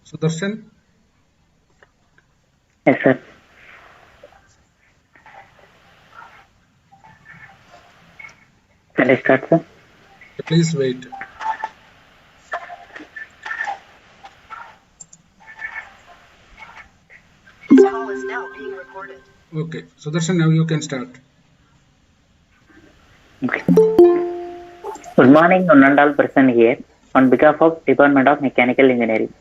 Sudarshan, Yes, sir. Shall I start, sir? please wait. This call is now being recorded. Okay, Sudarshan, now you can start. Okay. Good morning, one and all present here on behalf of Department of Mechanical Engineering.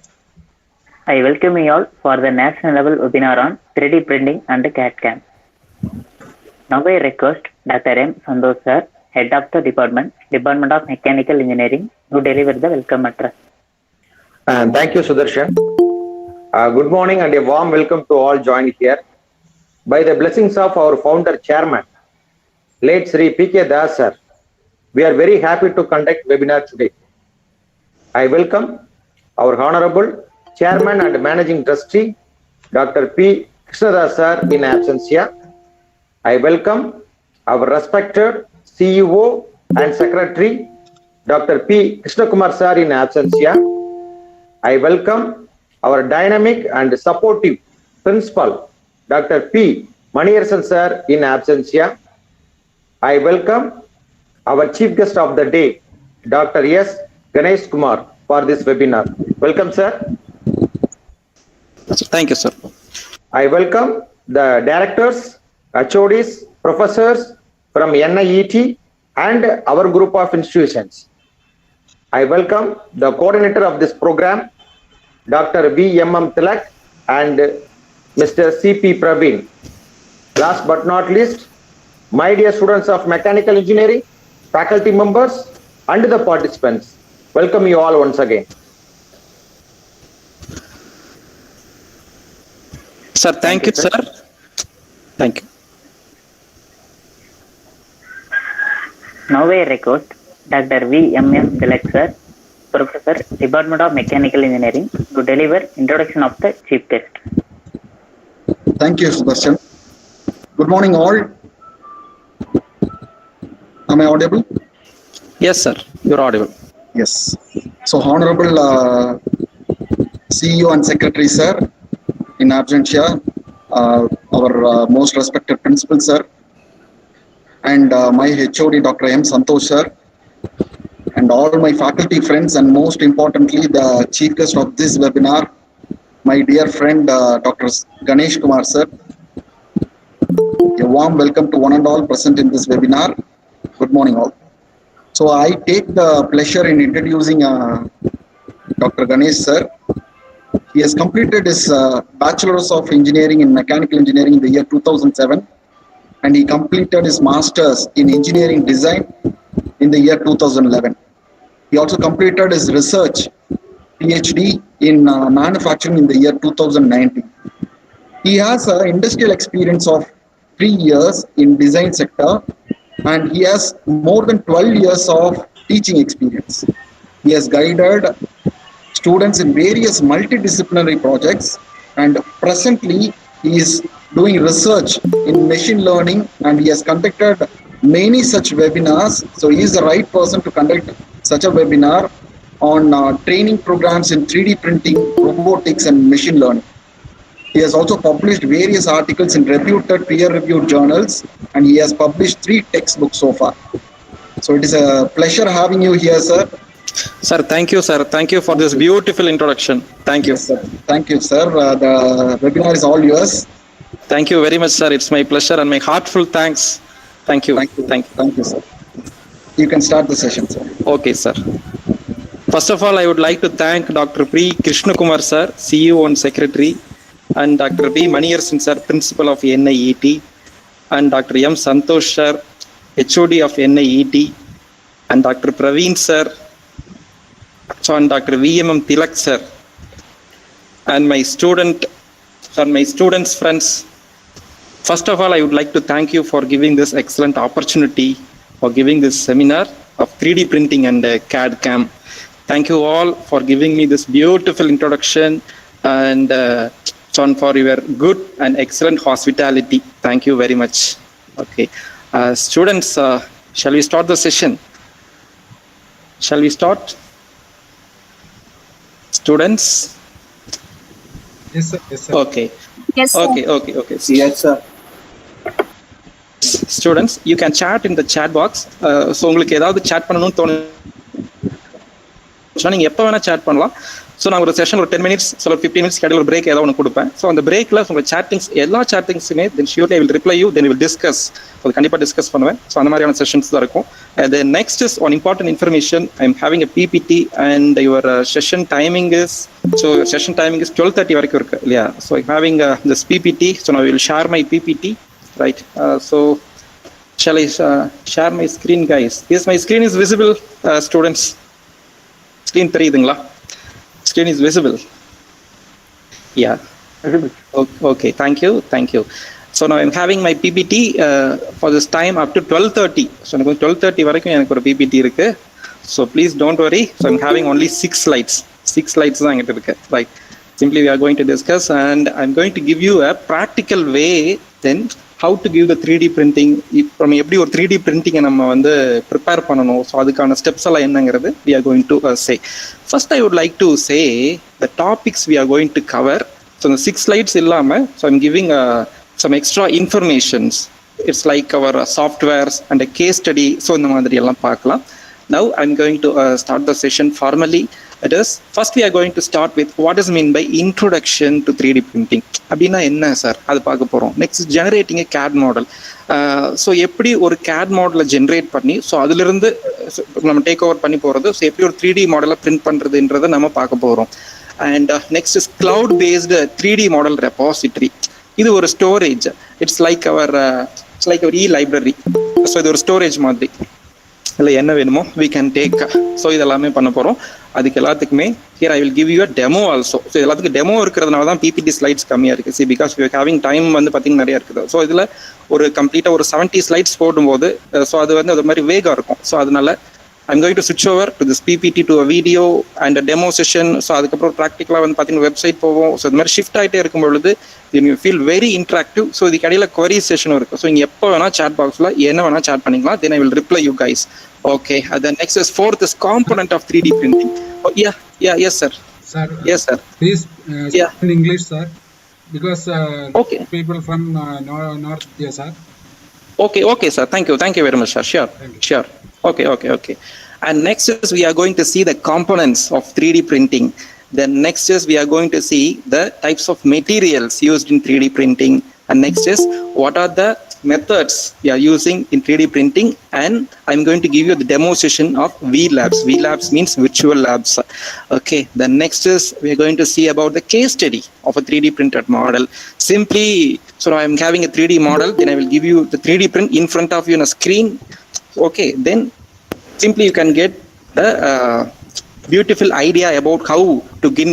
I welcome you all for the national level webinar on 3D printing and CAD/CAM. Now I request Dr. M. Santosh sir, Head of the Department of Mechanical Engineering, to deliver the welcome address. Thank you, Sudarshan. Good morning and a warm welcome to all joined here. By the blessings of our founder chairman, late Sri P.K. Das sir, we are very happy to conduct webinar today. I welcome our honorable chairman and managing trustee, Dr. P. Krishnadas sir in absentia. I welcome our respected CEO and secretary, Dr. P. Krishnakumar sir in absentia. I welcome our dynamic and supportive principal, Dr. P. Maniyarsan sir in absentia. I welcome our chief guest of the day, Dr. S. Ganesh Kumar, for this webinar. Welcome, sir. Thank you, sir. I welcome the directors, HODs, professors from NIET and our group of institutions. I welcome the coordinator of this program, Dr. V.M.M. Tilak and Mr. C.P. Praveen. Last but not least, my dear students of mechanical engineering, faculty members and the participants, welcome you all once again. Sir, thank you, sir. Thank you. Now I request Dr. V.M.M. Tilak sir, Professor, Department of Mechanical Engineering, to deliver introduction of the chief guest. Thank you, Sudarshan. Good morning, all. Am I audible? Yes, sir. You're audible. Yes. So, Honorable CEO and Secretary, sir, in absentia, our most respected Principal, sir, and my HOD, Dr. M. Santosh, sir, and all my faculty friends, and most importantly, the chief guest of this webinar, my dear friend, Dr. Ganesh Kumar, sir. A warm welcome to one and all present in this webinar. Good morning, all. So I take the pleasure in introducing Dr. Ganesh, sir. He has completed his Bachelor's of Engineering in Mechanical Engineering in the year 2007, and he completed his Master's in Engineering Design in the year 2011. He also completed his research PhD in manufacturing in the year 2019. He has industrial experience of 3 years in design sector, and he has more than 12 years of teaching experience. He has guided students in various multidisciplinary projects, and presently he is doing research in machine learning, and he has conducted many such webinars. So he is the right person to conduct such a webinar on training programs in 3D printing, robotics, and machine learning. He has also published various articles in reputed peer-reviewed journals, and he has published 3 textbooks so far. So it is a pleasure having you here, sir. Sir, thank you, sir. Thank you for this beautiful introduction. Thank you. Yes, sir. Thank you, sir. The webinar is all yours. Thank you very much, sir. It's my pleasure and my heartfelt thanks. Thank you. Thank you. Thank you, sir. You can start the session, sir. Okay, sir. First of all, I would like to thank Dr. P. Krishnakumar, sir, CEO and Secretary, and Dr. B. Maniyarsan, sir, Principal of NIET, and Dr. M. Santosh, sir, HOD of NIET, and Dr. Praveen, sir, and Dr. V.M.M. Tilak, sir, and my students, friends. First of all, I would like to thank you for giving this excellent opportunity, for giving this seminar of 3D printing and CAD/CAM. Thank you all for giving me this beautiful introduction and for your good and excellent hospitality. Thank you very much. Okay. Students, shall we start the session? Shall we start? Students? Yes, sir. Yes, sir. Okay. Yes, sir. Okay. Yes, sir. Students, you can chat in the chat box. So உங்களுக்கு ஏதாவது chat பண்ணணும்னு தோணுச்சுன்னா நீங்க எப்போ வேணா chat பண்ணலாம். So நான் ஒரு செஷன் ஒரு 10 மினிட்ஸ் சில 15 மினிட்ஸ் கிடையாது ஒரு பிரேக் ஏதாவது ஒன்று கொடுப்பேன். ஸோ அந்த பிரேக்கில் உங்கள் சேட்டிங்ஸ் எல்லா சேட்டிங்ஸுமே then surely I will reply you then will discuss. அது கண்டிப்பாக டிஸ்கஸ் பண்ணுவேன். ஸோ அந்த மாதிரியான செஷன்ஸ் தான் இருக்கும். Then next is one important information. I am having a PPT and your session timing is 12:30 வரைக்கும் இருக்கு இல்லையா? So I having this PPT. So நான் will share my PPT, right? So shall I share my screen, guys? Yes, my screen is visible, students. Screen தெரியுதுங்களா? Screen is visible. Yeah. Okay. Thank you. So now I'm having my PPT for this time up to 12:30. So 12:30 வரைக்கும் எனக்கு ஒரு PPT இருக்கு. So please don't worry. So I'm having only 6 slides. 6 slides தான் என்கிட்ட இருக்கு. Right. Simply we are going to discuss and I'm going to give you a practical way then how to give the 3D printing. இப்போ எப்படி ஒரு 3D printing நம்ம வந்து prepare பண்ணணும். So அதுக்கான ஸ்டெப்ஸ் எல்லாம் என்னங்கிறது we are going to say. First I would like to say the topics we are going to cover. So the 6 slides இல்லாமல் so I'm giving some extra informations. It's like our softwares and a case study. So இந்த மாதிரி எல்லாம் பார்க்கலாம். Now I'm going to start the session formally. It is first we are going to start with what is mean by introduction to 3D printing. அப்படின்னா என்ன sir அது பார்க்க போகிறோம். Next generating a CAD model. So எப்படி ஒரு CAD மாடலை generate பண்ணி so அதுலேருந்து நம்ம டேக் ஓவர் பண்ணி போகிறது. ஸோ எப்படி ஒரு 3D மாடலை பிரிண்ட் பண்ணுறதுன்றதை நம்ம பார்க்க போகிறோம். And next is cloud based 3D model repository. இது ஒரு storage. It's like our e library. So இது ஒரு ஸ்டோரேஜ் மாதிரி இல்லை என்ன வேணுமோ we can take. ஸோ இதெல்லாமே பண்ண போகிறோம். அதுக்கு எல்லாத்துக்குமே here I will give you a demo also. So எல்லாத்துக்கும் டெமோ இருக்கிறதுனால தான் பிபிடி ஸ்லைட்ஸ் கம்மியாக இருக்குது. See because we having time வந்து பார்த்தீங்கன்னா நிறையா இருக்குது. ஸோ இதில் ஒரு கம்ப்ளீட்டாக ஒரு 70 ஸ்லைட்ஸ் போடும்போது ஸோ அது வந்து அது மாதிரி வேகம் இருக்கும். ஸோ அதனால I'm going to switch over to this PPT to a video and a demo session. So அதுக்கப்புறம் ப்ராக்டிக்கலாக வந்து பார்த்தீங்கன்னா வெப்சைட் போவோம். ஸோ இது மாதிரி ஷிஃப்ட் ஆகிட்டே இருக்கும் பொழுது you feel very interactive. So இதுக்கு இடையில query செஷனும் இருக்குது. ஸோ நீங்கள் எப்போ வேணால் chat பாக்ஸில் என்ன வேணால் chat பண்ணிக்கலாம். Then I will reply you guys. Okay. And then next is fourth is component of 3D printing. Oh, yeah. Yes, sir. Sir. Yes, sir. Please Yeah. in English, sir, because Okay. people from North India, sir. Okay, sir. Thank you very much, sir. Sure. Okay. And next is we are going to see the components of 3D printing. Then next is we are going to see the types of materials used in 3D printing. And next is what are the methods we are using in 3D printing. And I'm going to give you the demo session of VLabs. VLabs means virtual labs. Okay. Then next is we are going to see about the case study of a 3D printed model. Simply, so I'm having a 3D model. Then I will give you the 3D print in front of you on a screen. Okay. Then simply you can get the beautiful idea about how to give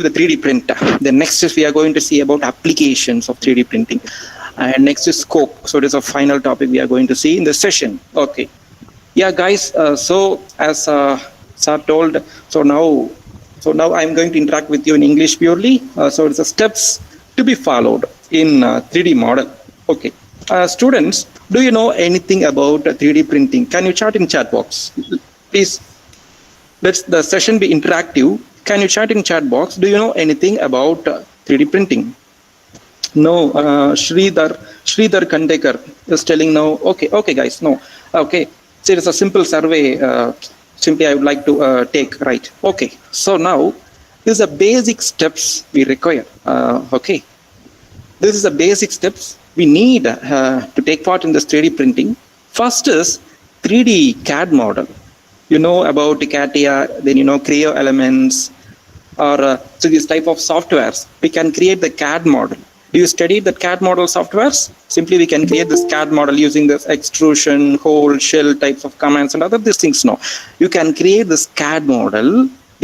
the 3D print. Then next is we are going to see about applications of 3D printing. And next is scope. So it is a final topic we are going to see in the session. Okay. Yeah, guys. So as sir told, so now I'm going to interact with you in English purely. So it's the steps to be followed in 3D model. Okay. Students, do you know anything about 3D printing? Can you chat in chat box? Please. Let the session be interactive. Can you chat in chat box? Do you know anything about 3D printing? No. Sridhar Kandekar is telling no. Okay, guys. No. Okay. So it is a simple survey. Simply, I would like to take. Right. Okay. So now, this is the basic steps we require. Okay. This is the basic steps we need to take part in this 3D printing. First is 3D CAD model. You know about CATIA, then you know Creo elements, or so these type of softwares. We can create the CAD model. Do you study the CAD model softwares? Simply we can create this CAD model using this extrusion, hole, shell types of commands and other these things. No, you can create this CAD model,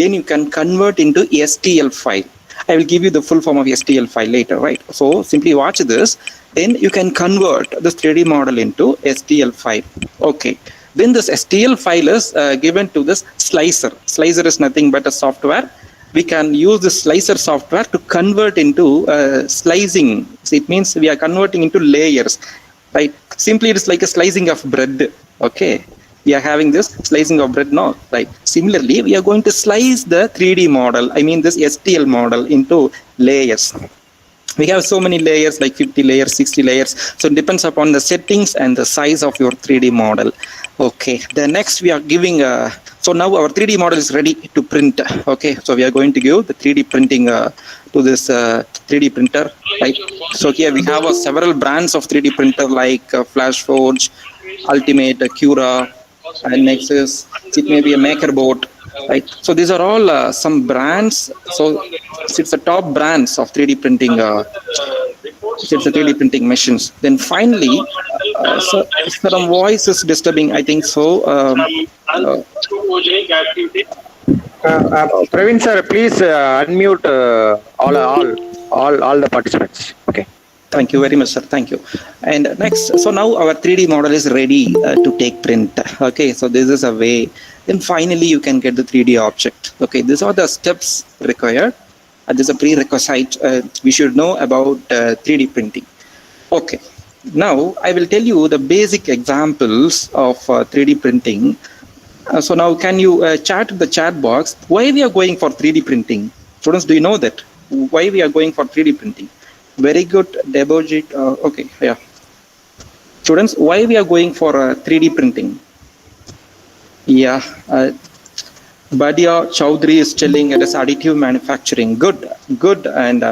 then you can convert into STL file. I will give you the full form of STL file later, right? So simply watch this, then you can convert this 3D model into STL file. Okay. Then this STL file is given to this slicer. Slicer is nothing but a software. We can use the slicer software to convert into slicing. So it means we are converting into layers, right? Simply it is like a slicing of bread. Okay. We are having this slicing of bread now, right? Similarly, we are going to slice the 3D model, I mean this STL model, into layers. We have so many layers, like 50 layers, 60 layers. So it depends upon the settings and the size of your 3D model. Okay, the next we are giving so now our 3D model is ready to print. Okay, so we are going to give the 3D printing to this 3D printer, right? So here we have several brands of 3D printer like FlashForge, Ultimate, Cura, and Nexus. It may be a MakerBot, right? So these are all some brands. So it's the top brands of 3D printing. It's the 3D printing machines. Then finally, so some voice is disturbing. I think so. Praveen sir, please unmute all the participants. Okay. Thank you very much, sir. Thank you. And next, so now our 3D model is ready to take print. Okay, so this is a way. Then finally, you can get the 3D object. Okay, these are the steps required. This is a prerequisite. We should know about 3D printing. Okay, now I will tell you the basic examples of 3D printing. So now can you chat in the chat box why we are going for 3D printing? Students, do you know that? Why we are going for 3D printing? Very good, Debojit. Okay, yeah. Students, why we are going for 3D printing? Yeah, Badia Chowdhury is telling it is additive manufacturing. Good, good. And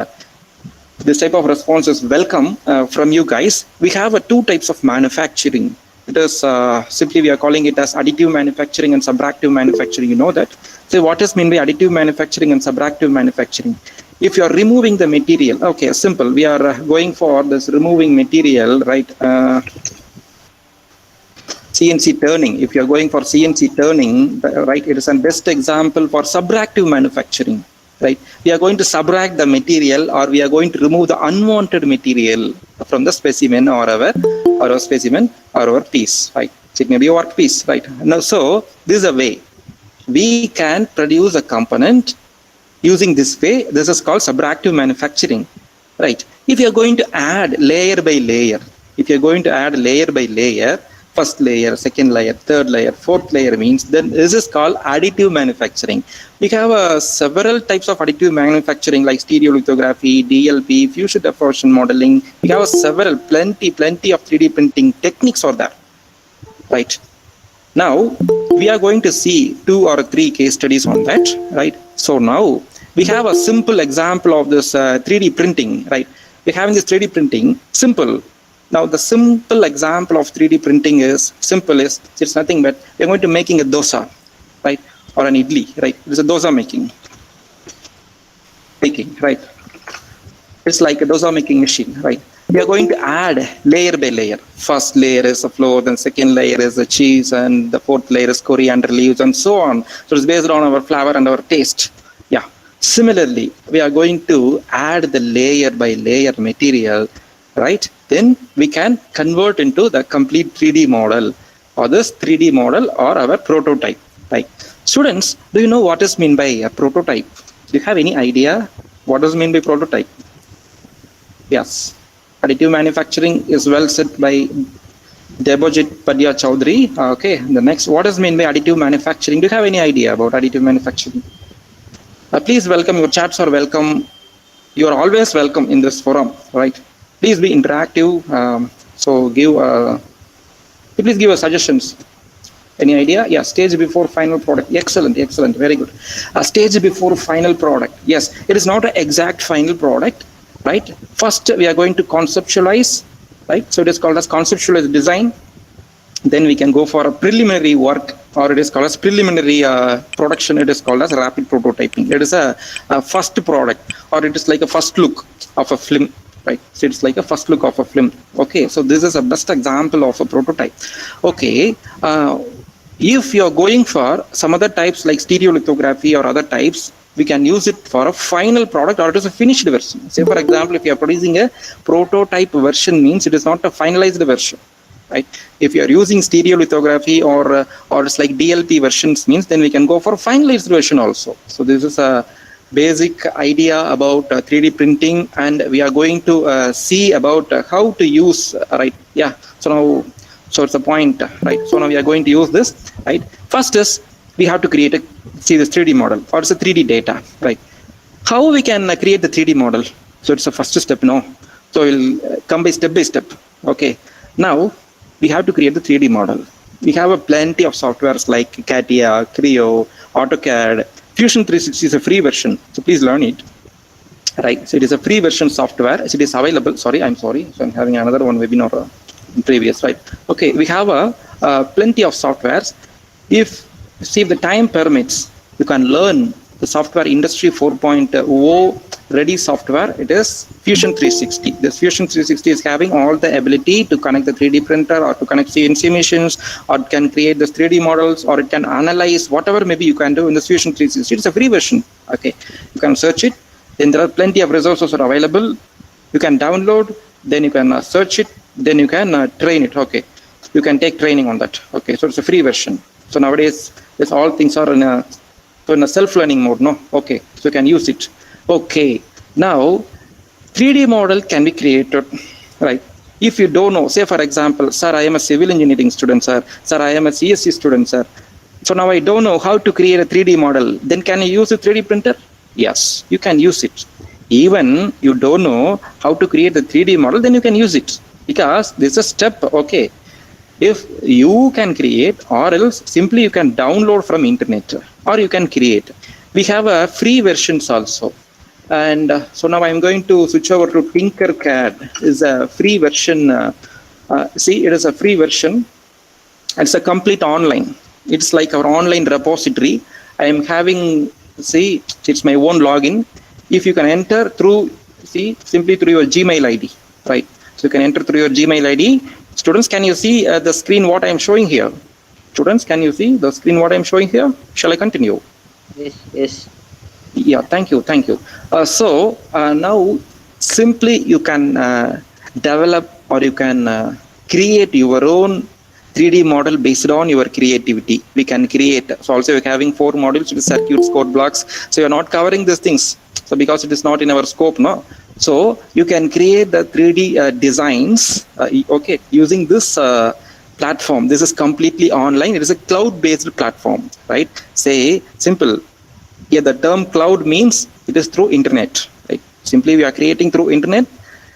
this type of response is welcome from you guys. We have two types of manufacturing. It is simply we are calling it as additive manufacturing and subractive manufacturing. You know that. So what is mean by additive manufacturing and subractive manufacturing? If you are removing the material, okay, simple. We are going for this removing material, right? CNC turning. If you are going for CNC turning, right, it is a best example for subractive manufacturing, right? We are going to subtract the material, or we are going to remove the unwanted material from the specimen or our specimen or our piece, right? So it may be a work piece, right? Now, so this is a way we can produce a component using this way. This is called subractive manufacturing, right? If you are going to add layer by layer, first layer, second layer, third layer, fourth layer means then this is called additive manufacturing. We have several types of additive manufacturing like stereolithography, DLP, fusion deformation modeling. We have plenty of 3D printing techniques for that, right? Now we are going to see 2 or 3 case studies on that, right? So now we have a simple example of this 3D printing, right? We're having this 3D printing, simple. Now the simple example of 3D printing is it's nothing but we're going to making a dosa, right? Or an idli, right? It's a dosa making, right? It's like a dosa making machine, right? We are going to add layer by layer. First layer is the flour, then second layer is the cheese, and the fourth layer is coriander leaves, and so on. So it's based on our flavor and our taste. Yeah. Similarly, we are going to add the layer by layer material, right? Then we can convert into the complete 3D model, or this 3D model or our prototype, right? Students, do you know what is mean by a prototype? Do you have any idea what does mean by prototype? Yes. Additive manufacturing is well said by Debojit Padya Chowdhury. Okay, the next, what does mean by additive manufacturing? Do you have any idea about additive manufacturing? Please welcome, your chats are welcome. You are always welcome in this forum, right? Please be interactive. So please give us suggestions. Any idea? Yeah, stage before final product. Excellent, very good. Stage before final product. Yes, it is not an exact final product, right? First, we are going to conceptualize, right? So it is called as conceptualized design. Then we can go for a preliminary work, or it is called as preliminary production. It is called as rapid prototyping. It is a first product, or it is like a first look of a film, right? So it's like a first look of a film. Okay, so this is a best example of a prototype. Okay, if you are going for some other types like stereolithography or other types, we can use it for a final product, or it is a finished version. Say for example, if you are producing a prototype version, means it is not a finalized version, right? If you are using stereolithography or it's like DLP versions, means then we can go for a finalized version also. So this is a basic idea about 3D printing, and we are going to see about how to use, right? Yeah. So now So it's a point, right? So now we are going to use this, right? First is we have to create this 3D model, or it's a 3D data, right? How we can create the 3D model? So it's the first step, no? So we'll come by step. Okay. Now we have to create the 3D model. We have a plenty of softwares like CAD, Creo, AutoCAD. Fusion 360 is a free version, so please learn it. Right, so it is a free version software. So it is available. I'm sorry. So I'm having another one webinar previous, right? Okay, we have plenty of softwares. If the time permits, you can learn the software industry 4.0 ready software. It is Fusion 360. This Fusion 360 is having all the ability to connect the 3D printer, or to connect CNC machines, or it can create the 3D models, or it can analyze whatever maybe you can do in the Fusion 360. It's a free version. Okay, you can search it. Then there are plenty of resources are available. You can download, then you can search it, then you can train it. Okay, you can take training on that. Okay, so it's a free version. So nowadays, all things are in a self-learning mode. No, okay, so you can use it. Okay, now 3D model can be created, right? If you don't know, say for example, sir, I am a civil engineering student, sir, I am a CSC student, sir. So now I don't know how to create a 3D model. Then can you use a 3D printer? Yes, you can use it. Even you don't know how to create the 3D model, then you can use it, because this is a step. Okay, if you can create, or else simply you can download from internet, or you can create. We have a free versions also. And so now I'm going to switch over to Tinkercad. Is a free version. See, it is a free version. It's a complete online. It's like our online repository. I am having, see, it's my own login. If you can enter through, see, simply through your Gmail ID, right? So you can enter through your Gmail ID. Students, can you see the screen what I am showing here? Students, can you see the screen what I am showing here? Shall I continue? Yes. Yeah, thank you. So now simply you can develop, or you can create your own 3D model based on your creativity. We can create. So also we're having 4 modules with circuits, code blocks. So you're not covering these things. So because it is not in our scope, no. So you can create the 3D designs, okay, using this platform. This is completely online. It is a cloud-based platform, right? Say simple. Yeah, the term cloud means it is through internet, right? Simply we are creating through internet.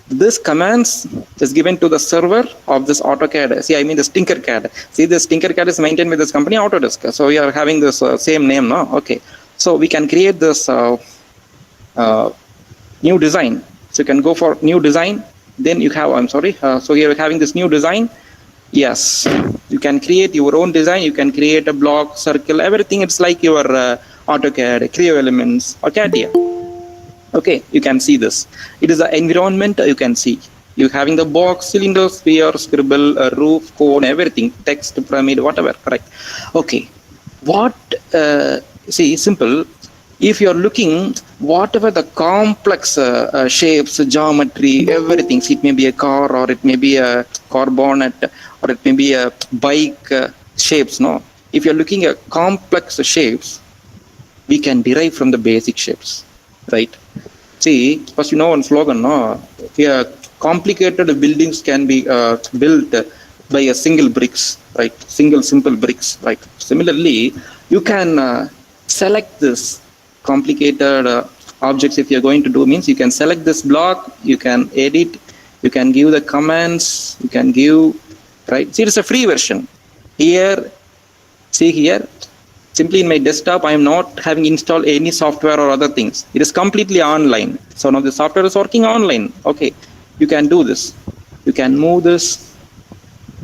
This commands is given to the server of this AutoCAD. See, I mean this Tinkercad. See, this Tinkercad is maintained with this company Autodesk. So we are having this same name, no? Okay. So we can create this new design. So you can go for new design. Then you have, so here we're having this new design. Yes, you can create your own design. You can create a block, circle, everything. It's like your AutoCAD, Creo elements, or CAD. Okay, you can see this. It is the environment you can see. You having the box, cylinder, sphere, scribble, roof, cone, everything, text, pyramid, whatever, correct. Okay, what, see, simple. If you're looking, whatever the complex shapes, geometry, everything, see, it may be a car, or it may be a car bonnet, or it may be a bike shapes, no? If you're looking at complex shapes, we can derive from the basic shapes, right? See, first you know one slogan, no? Here, complicated buildings can be built by a single bricks, right? Single simple bricks, right? Similarly, you can select this complicated objects. If you're going to do, means you can select this block, you can edit, you can give the commands, you can give, right? See, it's a free version. Here, see here, simply in my desktop, I am not having installed any software or other things. It is completely online. So now the software is working online. Okay, you can do this. You can move this.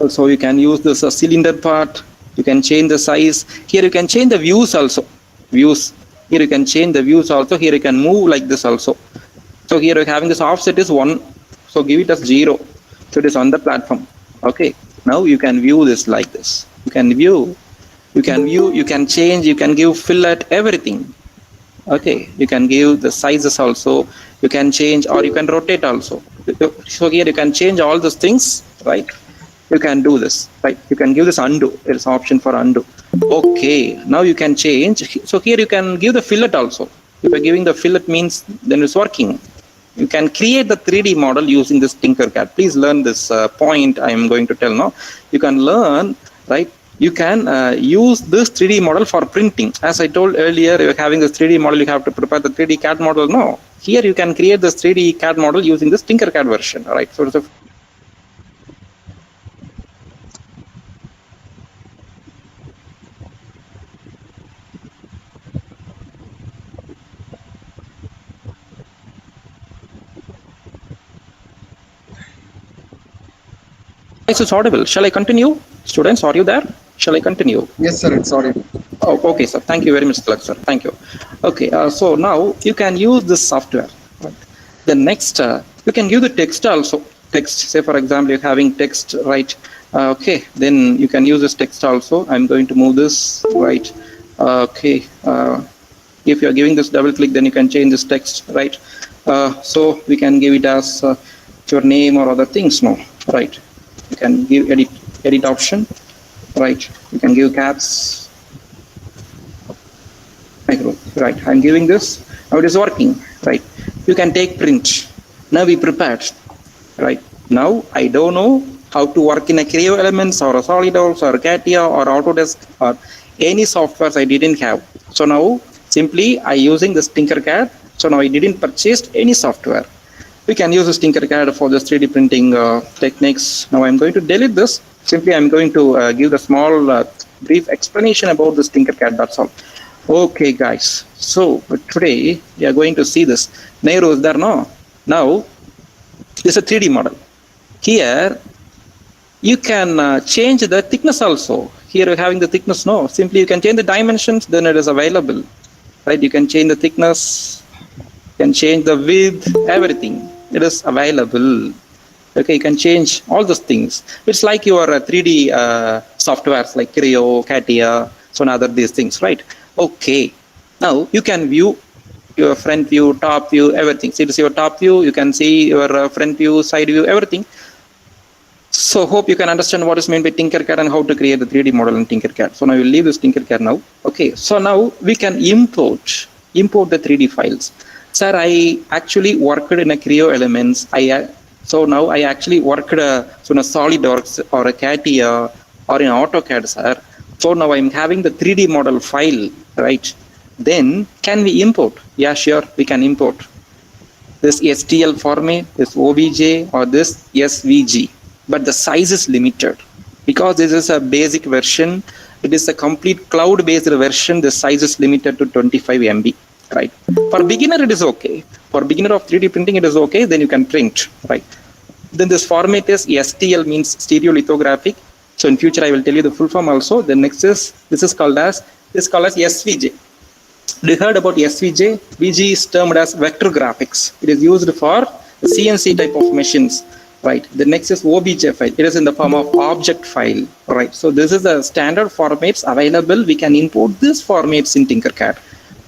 Also, you can use this cylinder part. You can change the size. Here you can change the views also. Views. Here you can change the views also. Here you can move like this also. So here you're having this offset is 1. So give it as 0. So it is on the platform. Okay. Now you can view this like this. You can view. You can change, you can give fillet, everything. Okay, you can give the sizes also, you can change, or you can rotate also. So here you can change all those things, right? You can do this, right? You can give this undo, there is an option for undo. Okay, now you can change. So here you can give the fillet also. If you're giving the fillet means, then it's working. You can create the 3D model using this Tinkercad. Please learn this point I am going to tell now. You can learn, right? You can use this 3D model for printing. As I told earlier, you're having this 3D model, you have to prepare the 3D CAD model. No, here you can create this 3D CAD model using this Tinkercad version, right? So it's a it's audible. Shall I continue? Students, are you there? Shall I continue? Yes, sir, it's audible. Oh, okay, sir. Thank you very much, sir. Thank you. Okay, so now you can use this software. Right? The next, you can use the text also. Text, say for example, you're having text, right? Okay, then you can use this text also. I'm going to move this, right? Okay, if you're giving this double click, then you can change this text, right? So we can give it as your name or other things, no, right? You can give edit option, right? You can give caps, micro, right? I'm giving this. Now it is working, right? You can take print. Now we prepared, right? Now I don't know how to work in a Creo Elements or a SolidWorks or CATIA or Autodesk or any softwares I didn't have. So now simply I using this Tinkercad. So now I didn't purchase any software. We can use this Tinkercad for this 3D printing techniques. Now I'm going to delete this. Simply I'm going to give the small brief explanation about this Tinkercad, that's all. Okay guys, so today we are going to see this. Nehru is there, no? Now this is a 3D model. Here you can change the thickness also. Here you're having the thickness, no? Simply you can change the dimensions, then it is available. Right, you can change the thickness, you can change the width, everything. It is available. Okay, you can change all those things. It's like your 3D softwares like Creo, CATIA, so other these things, right? Okay, now you can view your front view, top view, everything. See, this is your top view. You can see your front view, side view, everything. So hope you can understand what is meant by Tinkercad and how to create the 3D model in Tinkercad. So now we'll leave this Tinkercad now. Okay, so now we can import the 3D files. Sir, I actually worked in a Creo Elements. So now I actually worked in a SolidWorks or a CATIA or in AutoCAD, sir. So now I'm having the 3D model file, right? Then can we import? Yeah, sure, we can import this STL format, this OBJ or this SVG. But the size is limited because this is a basic version. It is a complete cloud-based version. The size is limited to 25 MB, right? For beginner, it is okay. For beginner of 3D printing, it is okay. Then you can print, right? Then this format is STL, means stereolithographic. So in future, I will tell you the full form also. The next is, this is called as SVJ. You heard about SVJ? VG is termed as vector graphics. It is used for CNC type of machines. Right. The next is OBJ file. It is in the form of object file. Right. So this is the standard formats available. We can import these formats in Tinkercad.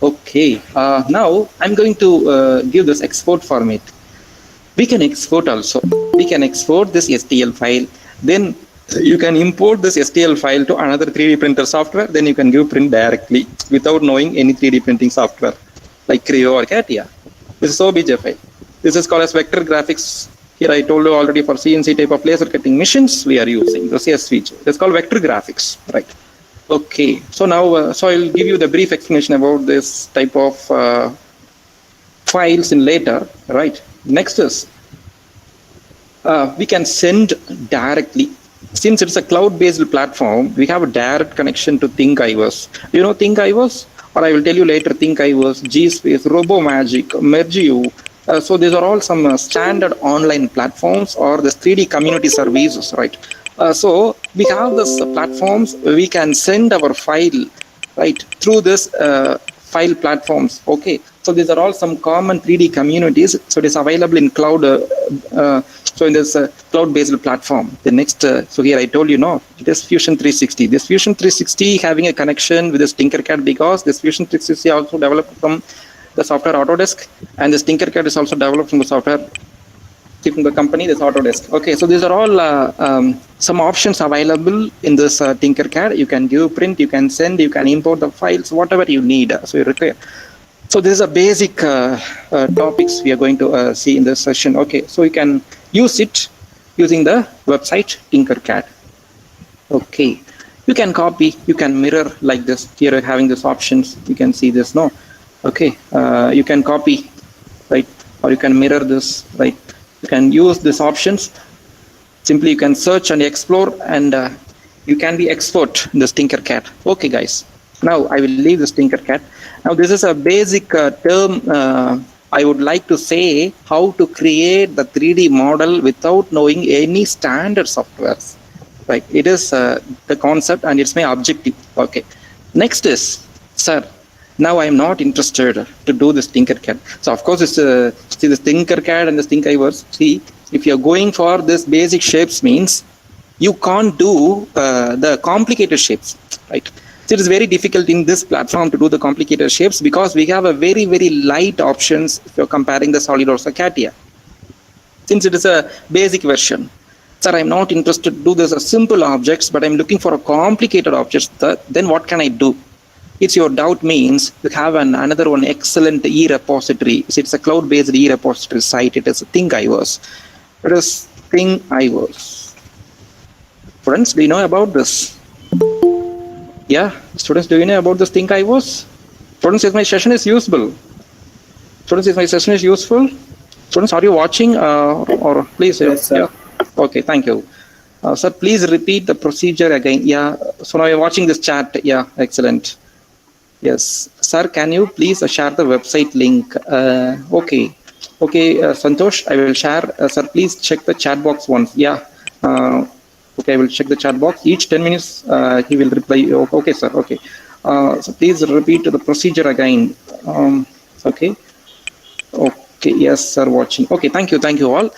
Okay. Now I'm going to give this export format. We can export also. We can export this STL file. Then you can import this STL file to another 3D printer software. Then you can give print directly without knowing any 3D printing software like Creo or CATIA. This is OBJ file. This is called as vector graphics. Here I told you already for CNC type of laser cutting machines, we are using the SVG. It's called vector graphics, right? Okay, so now, so I'll give you the brief explanation about this type of files in later, right? Next is, we can send directly. Since it's a cloud-based platform, we have a direct connection to ThinkIverse. You know ThinkIverse? Or I will tell you later ThinkIverse, GSpace, RoboMagic, Mergeo. So these are all some standard online platforms or the 3D community services, right? So we have these platforms, we can send our file, right, through this file platforms, okay? So these are all some common 3D communities. So it is available in cloud, so in this cloud-based platform. The next, so here I told you, no, it is Fusion 360. This Fusion 360 having a connection with this Tinkercad because this Fusion 360 also developed from the software Autodesk, and this Tinkercad is also developed from the software from the company, this Autodesk. Okay, so these are all some options available in this Tinkercad. You can give print, you can send, you can import the files, whatever you need. So you require. So this is a basic topics we are going to see in this session. Okay, so you can use it using the website Tinkercad. Okay, you can copy, you can mirror like this. Here having these options, you can see this, no? Okay, you can copy, right? Or you can mirror this, right? You can use these options. Simply you can search and explore, and you can be expert in this Tinkercad. Okay, guys. Now I will leave this Tinkercad. Now this is a basic term. I would like to say how to create the 3D model without knowing any standard softwares. Right. It is the concept and it's my objective. Okay. Next is, sir, now I'm not interested to do this Tinkercad. So of course it's see this Tinkercad and this Thinkiverse. See, if you're going for this basic shapes means you can't do the complicated shapes, right? So it is very difficult in this platform to do the complicated shapes because we have a very, very light options if you're comparing the SolidWorks or CATIA. Since it is a basic version. Sir, I'm not interested to do this as simple objects, but I'm looking for a complicated objects. Then what can I do? It's your doubt means you have another one excellent e-repository. It's a cloud-based e-repository site. It is Thinkiverse. It is Thinkiverse. Friends, do you know about this? Yeah, students, do you know about this Thinkiverse? Students, if my session is useful. Students, if my session is useful. Students, are you watching or please? Yes, sir. Yeah. Okay, thank you. Sir, please repeat the procedure again. Yeah, so now you're watching this chat. Yeah, excellent. Yes, sir, can you please share the website link? Okay, Santosh, I will share. Sir, please check the chat box once. Yeah, okay, I will check the chat box. Each 10 minutes, he will reply. Okay, sir, okay. So please repeat the procedure again. Okay. Okay, yes, sir, watching. Okay, thank you all.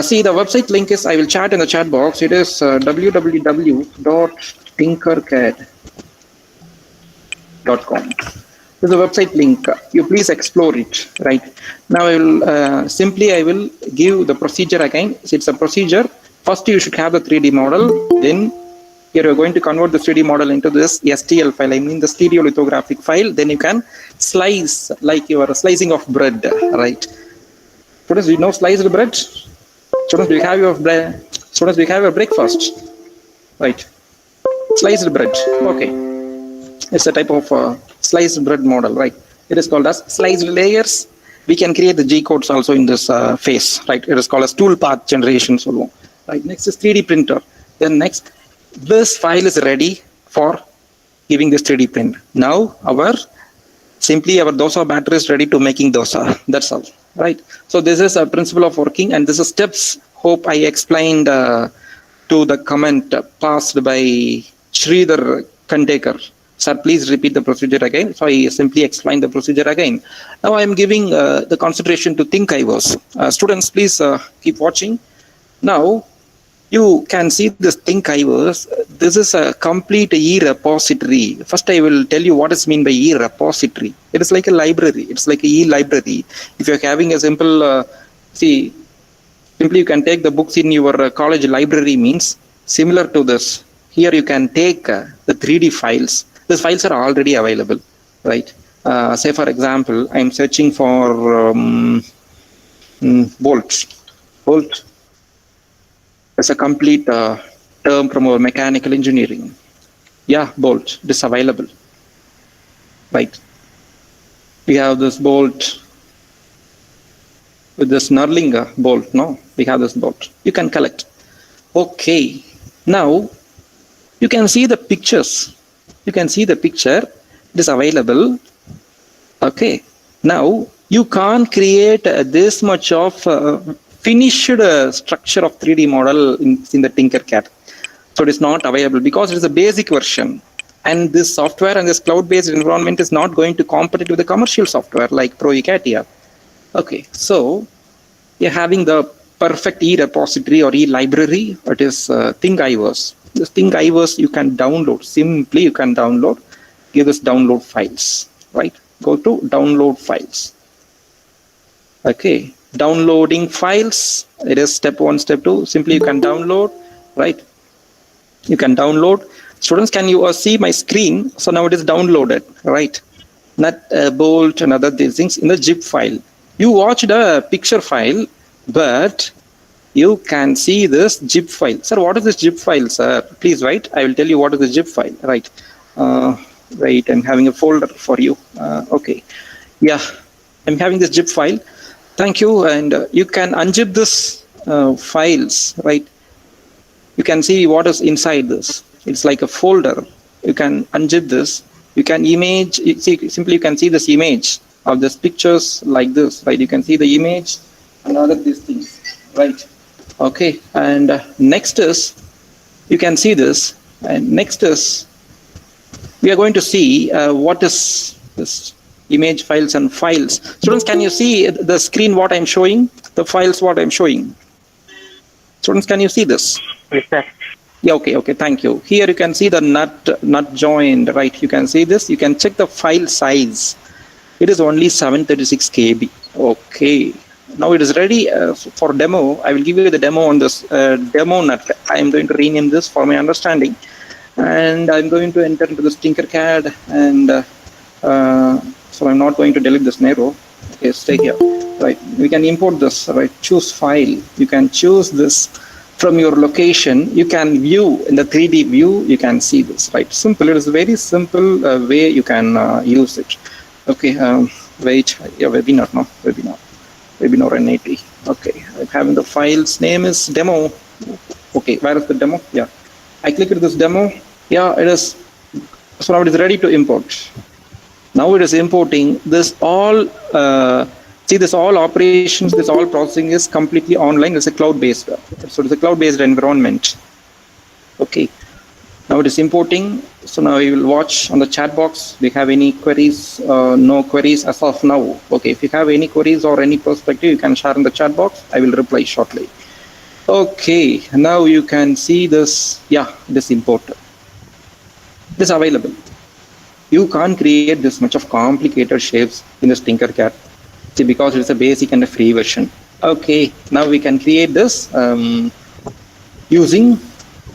See, the website link is, I will chat in the chat box. It is www.tinkercad.com. This is the website link. You please explore it, right? Now I will give the procedure again. It's a procedure. First, you should have the 3D model. Then here you're going to convert the 3D model into this STL file. I mean the stereolithographic file. Then you can slice like you are slicing of bread, right? Students, do you know sliced bread? Students, do you have your bread? Students, do you have your breakfast? Right. Sliced bread. Okay. It's a type of sliced bread model, right? It is called as sliced layers. We can create the G codes also in this phase, right? It is called as tool path generation. So, right. Next is 3D printer. Then next, this file is ready for giving this 3D print. Now our dosa batter is ready to making dosa. That's all, right? So this is a principle of working, and this is steps. Hope I explained to the comment passed by Sridhar Kandekar. Sir, please repeat the procedure again. So I simply explained the procedure again. Now I am giving the concentration to Thinkiverse. Students, please keep watching. Now you can see this Thinkiverse. This is a complete e-repository. First, I will tell you what is meant by e-repository. It is like a library. It's like a e-library. If you're having a simple, simply you can take the books in your college library means similar to this. Here you can take the 3D files. These files are already available, right? Say for example, I'm searching for bolt. It's a complete term from our mechanical engineering. Yeah, bolt, this is available, right? We have this bolt with this knurling bolt, no? We have this bolt. You can collect. Okay, now you can see the pictures. You can see the picture. It is available. Okay, now you can't create this much of finished structure of 3D model in the Tinkercad. So it is not available because it is a basic version. And this software and this cloud-based environment is not going to compete with the commercial software like CATIA. Okay, so you're having the perfect e-repository or e-library. It is Thinkiverse. This Thinkiverse you can download. Simply you can download. Give us download files, right? Go to download files. Okay, downloading files. It is step 1, step 2. Simply you can download, right? You can download. Students, can you see my screen? So now it is downloaded, right? nut, bolt, and other these things in the zip file. You watched a picture file, but you can see this zip file. Sir, what is this zip file, sir? Please write. I will tell you what is the zip file. Right. Wait, I'm having a folder for you. Okay. Yeah, I'm having this zip file. Thank you. And you can unzip this files, right? You can see what is inside this. It's like a folder. You can unzip this. You can image, simply you can see this image of this pictures like this, right? You can see the image and all of these things, right? Okay, and next is, you can see this, and next is, we are going to see what is this image files and files. Students, can you see the screen what I'm showing? The files what I'm showing? Students, can you see this? Yes, sir. Yeah, okay, thank you. Here you can see the nut joined, right? You can see this. You can check the file size. It is only 736 KB. Okay. Now it is ready for demo. I will give you the demo on this demo nut. I am going to rename this for my understanding. And I'm going to enter into this Tinkercad, and so I'm not going to delete this narrow. Okay, stay here. Right, we can import this, right? Choose file. You can choose this from your location. You can view in the 3D view, you can see this, right? Simple, it is a very simple way you can use it. Okay, wait, yeah, webinar, no, webinar NAT. Okay, I'm having the file's name is demo. Okay, where is the demo? Yeah, I click this demo. Yeah, it is, so now it is ready to import. Now it is importing this all, see this all operations, this all processing is completely online. It's a cloud-based, so it's a cloud-based environment. Okay, now it is importing. So now we will watch on the chat box. Do you have any queries? No queries as of now. Okay, if you have any queries or any perspective, you can share in the chat box. I will reply shortly. Okay, now you can see this. Yeah, this imported. This available. You can't create this much of complicated shapes in this Tinkercad. See, because it's a basic and a free version. Okay, now we can create this using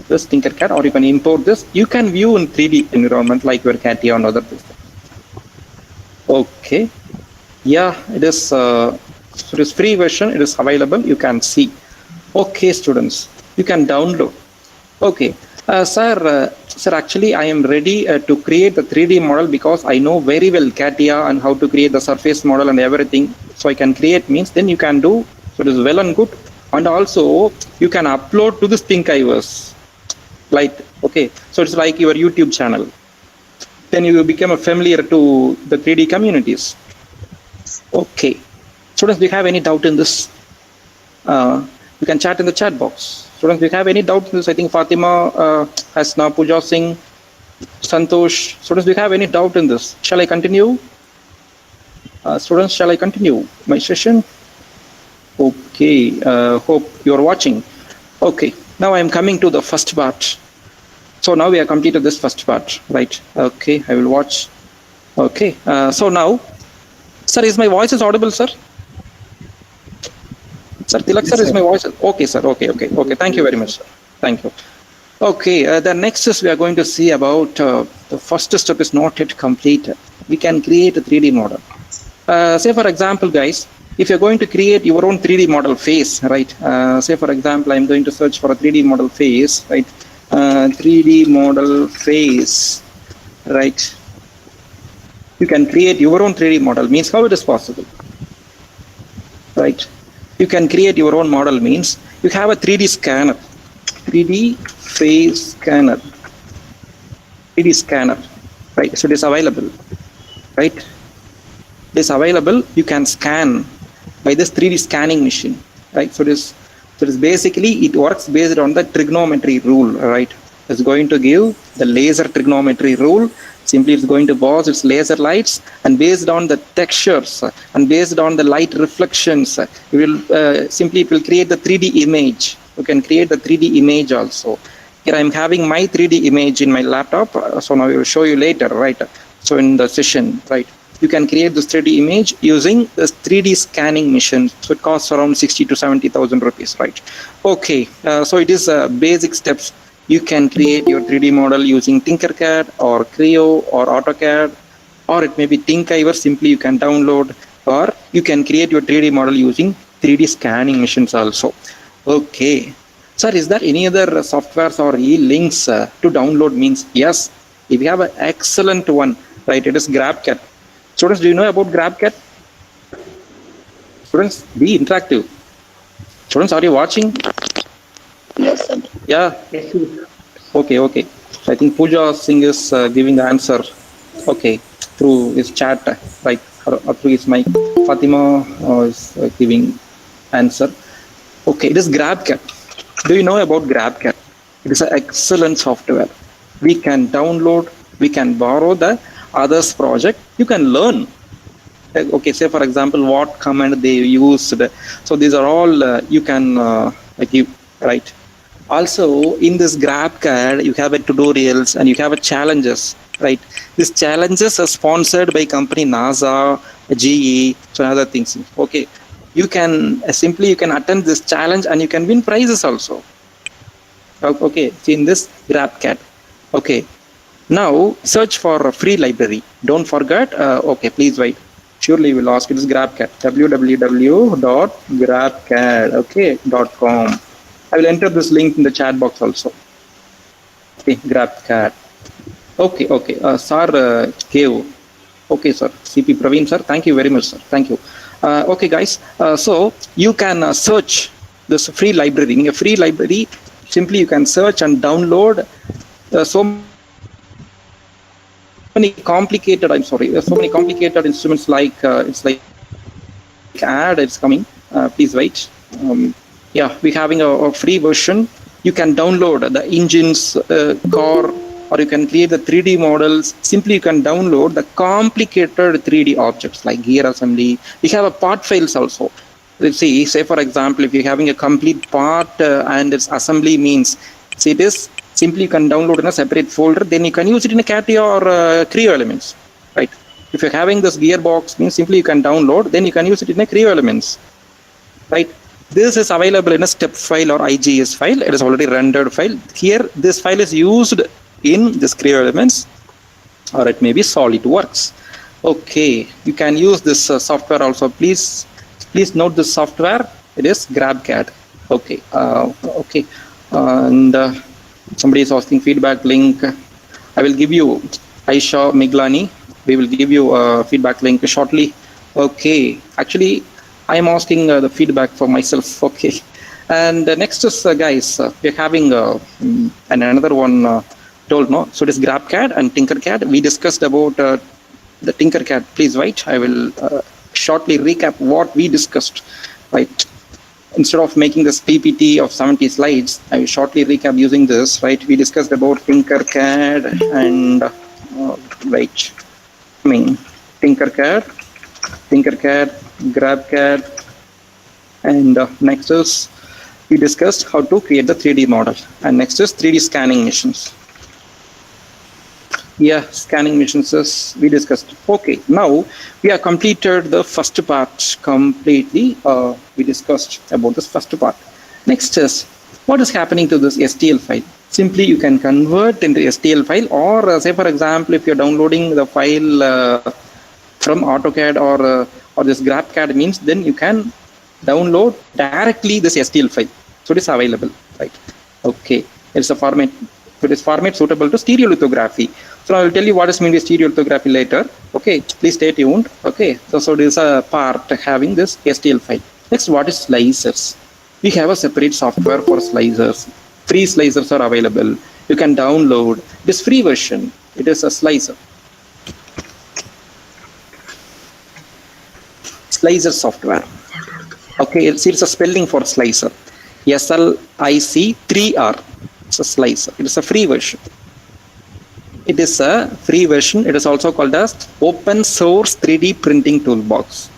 this Tinkercad, or you can import this. You can view in 3D environment like your CATIA and other things. Okay, yeah, it is. So it is free version. It is available. You can see. Okay, students, you can download. Okay. Sir, actually, I am ready to create the 3D model because I know very well CATIA and how to create the surface model and everything. So I can create means then you can do. So it is well and good. And also you can upload to this Thinkiverse. Like, okay, so it's like your YouTube channel. Then you become familiar to the 3D communities. Okay. Students, do you have any doubt in this? You can chat in the chat box. Students, do you have any doubts in this? I think Fatima has now Pooja Singh, Santosh. Students, do you have any doubt in this? Shall I continue? Students, shall I continue my session? Okay, hope you are watching. Okay, now I am coming to the first part. So now we have completed this first part, right? Okay, I will watch. Okay, so now, sir, is my voice is audible, sir? Sir, Tilak, sir, is my voice? Okay, sir. Okay. Thank you very much, sir. Thank you. Okay, the next is we are going to see about the first step is not yet completed. We can create a 3D model. Say, for example, guys, if you're going to create your own 3D model face, right? Say, for example, I'm going to search for a 3D model face, right? 3D model face, right? You can create your own 3D model. Means how it is possible, right? You can create your own model means you have a 3D scanner, 3D face scanner, 3D scanner, right? So it is available, right? It is available. You can scan by this 3D scanning machine, right? So it is basically, it works based on the trigonometry rule, right? It's going to give the laser trigonometry rule. Simply it's going to pause its laser lights, and based on the textures and based on the light reflections, it will it will create the 3D image. You can create the 3D image also. Here I'm having my 3D image in my laptop, so now I will show you later, right? So in the session, right? You can create this 3D image using this 3D scanning machine. So it costs around 60 to 70,000 rupees, right? Okay, so it is basic steps. You can create your 3D model using Tinkercad or Creo or AutoCAD or it may be Thinkiver. Simply you can download, or you can create your 3D model using 3D scanning machines also. Okay. Sir, is there any other softwares or e-links to download? Means yes, if you have an excellent one, right? It is GrabCAD. Students, do you know about GrabCAD? Students, be interactive. Students, are you watching? Yes, sir. Yeah. Yes, sir. Okay. I think Pooja Singh is giving the answer. Okay, through his chat, right? Or through his mic. Fatima is giving answer. Okay, it is GrabCAD. Do you know about GrabCAD? It is an excellent software. We can download, we can borrow the others project. You can learn. Okay, say for example, what command they used. So these are all you can give, right? Also, in this GrabCAD, you have a tutorials and you have a challenges, right? These challenges are sponsored by company NASA, GE, so other things. Okay, you can simply you can attend this challenge and you can win prizes also. Okay, see in this GrabCAD. Okay, now search for a free library. Don't forget. Okay, please wait. Surely you will ask. It is GrabCAD. www.grabcad. Okay, .com. I will enter this link in the chat box also. Okay, GrabCAD. Okay. Sir gave. Okay, sir. CP Praveen, sir. Thank you very much, sir. Thank you. Okay, guys. So you can search this free library. In a free library, simply you can search and download so many complicated. So many complicated instruments like it's like CAD. It's coming. Please wait. Yeah, we're having a free version. You can download the engines, core, or you can create the 3D models. Simply you can download the complicated 3D objects like gear assembly. We have a part files also. Let's see, say for example, if you're having a complete part and its assembly means, see it is, simply you can download in a separate folder, then you can use it in a CAD or Creo elements, right? If you're having this gearbox means simply you can download, then you can use it in a Creo elements, right? This is available in a step file or IGS file. It is already rendered file. Here, this file is used in this Creo elements, or it may be SolidWorks. Okay, you can use this software also. Please note this software. It is GrabCAD. Okay, and somebody is asking feedback link. I will give you Aisha Miglani. We will give you a feedback link shortly. Okay, actually, I am asking the feedback for myself. Okay, and next is guys, we're having another one told no. So it is GrabCAD and Tinkercad. We discussed about the Tinkercad. Please wait. I will shortly recap what we discussed. Right. Instead of making this PPT of 70 slides, I will shortly recap using this. Right. We discussed about Tinkercad and right. I mean Tinkercad, GrabCAD, and next is we discussed how to create the 3D model, and next is 3D scanning machines. Yeah, scanning machines is we discussed. Okay, now we have completed the first part completely. We discussed about this first part. Next is what is happening to this STL file. Simply you can convert into STL file, or say for example, if you're downloading the file from AutoCAD or this GrabCAD means, then you can download directly this STL file. So it is available, right? Okay, it's a format. It is format suitable to stereolithography. So I will tell you what is meant by stereolithography later. Okay, please stay tuned. Okay, so it is a part having this STL file. Next, what is slicers? We have a separate software for slicers. Free slicers are available. You can download this free version. It is a slicer. Slicer software. Okay, it's a spelling for slicer. SLIC3R. It's a slicer. It is a free version. It is a free version. It is also called as open source 3D printing toolbox.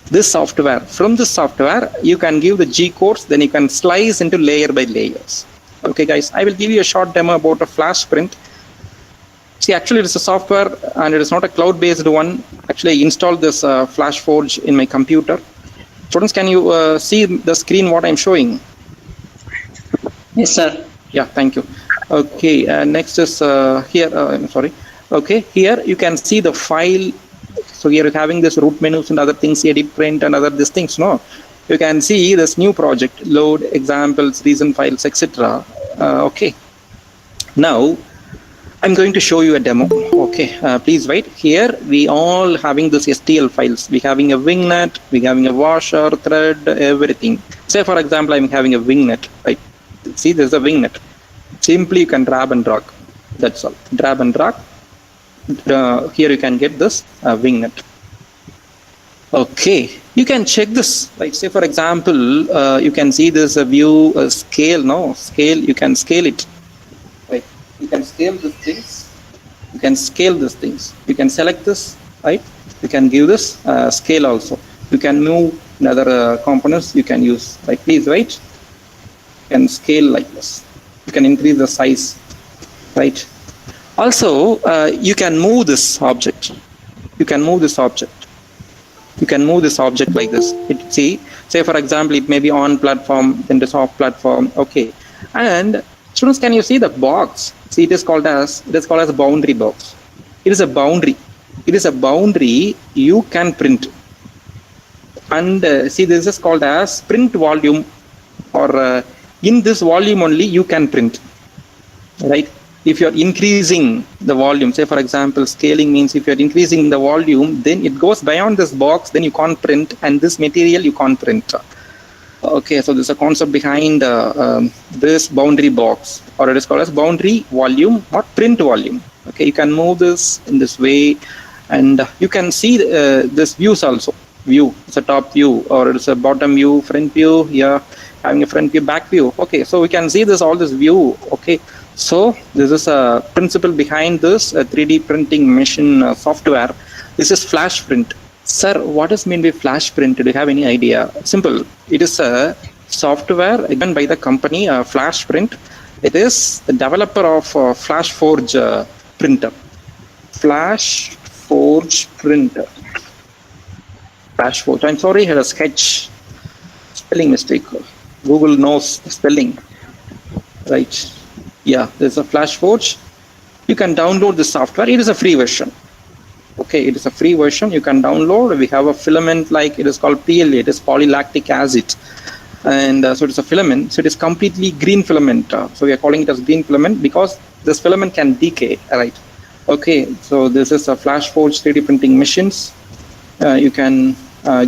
This software, from this software, you can give the G codes, then you can slice into layer by layers. Okay, guys, I will give you a short demo about a flash print. See, actually, it is a software and it is not a cloud-based one. Actually, I installed this FlashForge in my computer. Students, can you see the screen what I'm showing? Yes, sir. Yeah, thank you. Okay, next is here, I'm sorry. Okay, here you can see the file. So here you're having this root menus and other things, edit, print, and other these things. No, you can see this new project, load, examples, recent files, etc. Okay, now I'm going to show you a demo. Okay, please wait. Here we all having this STL files. We having a wingnet, we having a washer, thread, everything. Say for example, I'm having a wingnet. Right? See, there's a wingnet. Simply you can grab and drag. That's all. Grab and drag. Here you can get this wingnet. Okay, you can check this. Right? Say for example, you can see this view scale. No scale. You can scale it. Right? You can scale these things. You can scale these things. You can select this. Right? You can give this scale also. You can move another components. You can use. Right? Please wait. You can scale like this. You can increase the size. Right? Also, you can move this object. You can move this object. You can move this object like this. Say for example, it may be on platform, then this off platform. Okay, and students, can you see the box? See, it is called as a boundary box. It is a boundary. It is a boundary you can print. And see, this is called as print volume, or in this volume only you can print. Right? If you're increasing the volume, say for example, scaling means if you're increasing the volume, then it goes beyond this box, then you can't print, and this material you can't print. Okay, so there's a concept behind this boundary box, or it is called as boundary volume or print volume. Okay, you can move this in this way, and you can see this views also. View, it's a top view, or it's a bottom view, front view. Yeah, having a front view, back view. Okay, so we can see this all this view. Okay. So this is a principle behind this 3D printing machine software. This is flash print. Sir, what does mean by flash print? Do you have any idea? Simple. It is a software given by the company Flash Print. It is the developer of Flash Forge printer. Flash Forge printer. Flash Forge. I'm sorry, I had a sketch spelling mistake. Google knows the spelling. Right. Yeah, there's a Flash Forge. You can download the software. It is a free version. Okay, it is a free version. You can download. We have a filament, like it is called PLA. It is polylactic acid, and so it is a filament. So it is completely green filament. So we are calling it as green filament because this filament can decay. Right. Okay, so this is a Flash Forge 3D printing machines. You can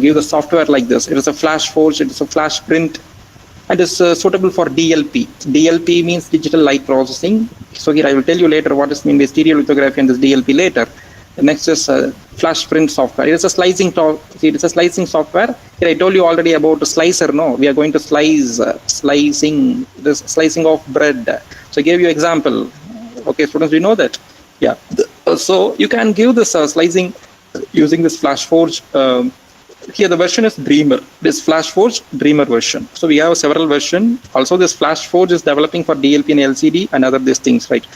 give the software like this. It is a Flash Forge. It is a Flash Print. And is suitable for DLP. DLP means digital light processing. So here I will tell you later what is mean by stereolithography and this DLP later. The next is Flash Print software. It is a slicing. It is a slicing software. Here I told you already about a slicer. No, we are going to slice slicing of bread. So I gave you example. Okay, students, we know that. Yeah. So you can give this slicing using this Flash Forge. Here the version is Dreamer. This Flash Forge Dreamer version. So we have several versions. Also this Flash Forge is developing for DLP and LCD and other these things, right?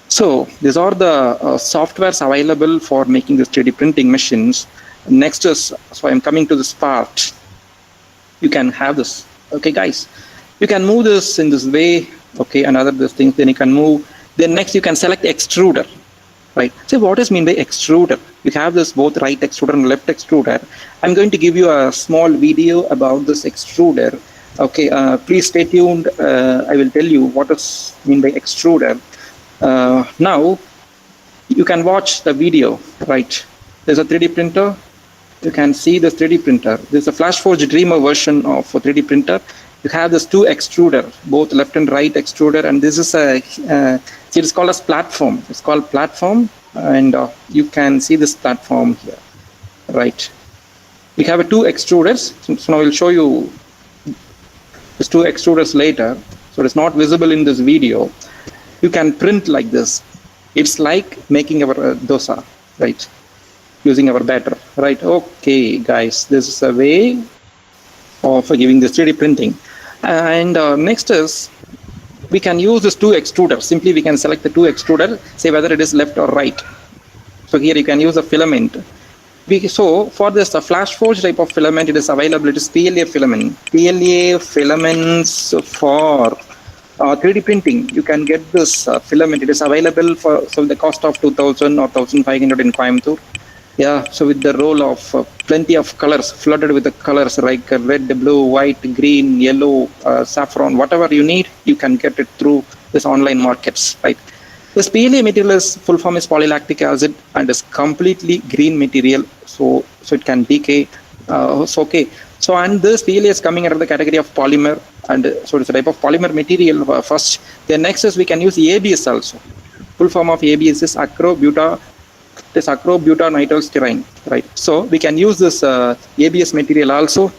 So these are the softwares available for making this 3D printing machines. Next is, so I'm coming to this part. You can have this. Okay, guys. You can move this in this way. Okay, and other these things. Then you can move. Then next you can select extruder. Right. So what does mean by extruder? You have this both right extruder and left extruder. I'm going to give you a small video about this extruder. Okay, please stay tuned. I will tell you what does mean by extruder. Now, you can watch the video, right? There's a 3D printer. You can see this 3D printer. There's a Flash Forge Dreamer version of a 3D printer. You have this two extruder, both left and right extruder, and this is a it is called as platform. It's called platform, and you can see this platform here, right? We have two extruders. So now I will show you these two extruders later. So it's not visible in this video. You can print like this. It's like making our dosa, right? Using our batter, right? Okay, guys, this is a way of giving this 3D printing. And next is, we can use this two extruder. Simply we can select the two extruder, say whether it is left or right. So here you can use a filament. So for this Flash Forge type of filament, it is available. It is PLA filament. PLA filaments for 3D printing, you can get this filament. It is available for the cost of 2,000 or 1,500 in Coimbatore. Yeah, so with the roll of plenty of colors, flooded with the colors like red, blue, white, green, yellow, saffron, whatever you need, you can get it through this online markets, right? This PLA material is full form is polylactic acid and is completely green material, so it can decay. So okay, so and this PLA is coming under the category of polymer, and so it's a type of polymer material first. Then next is we can use ABS also. Full form of ABS is acrobutadienolstyrene, right? So we can use this ABS material also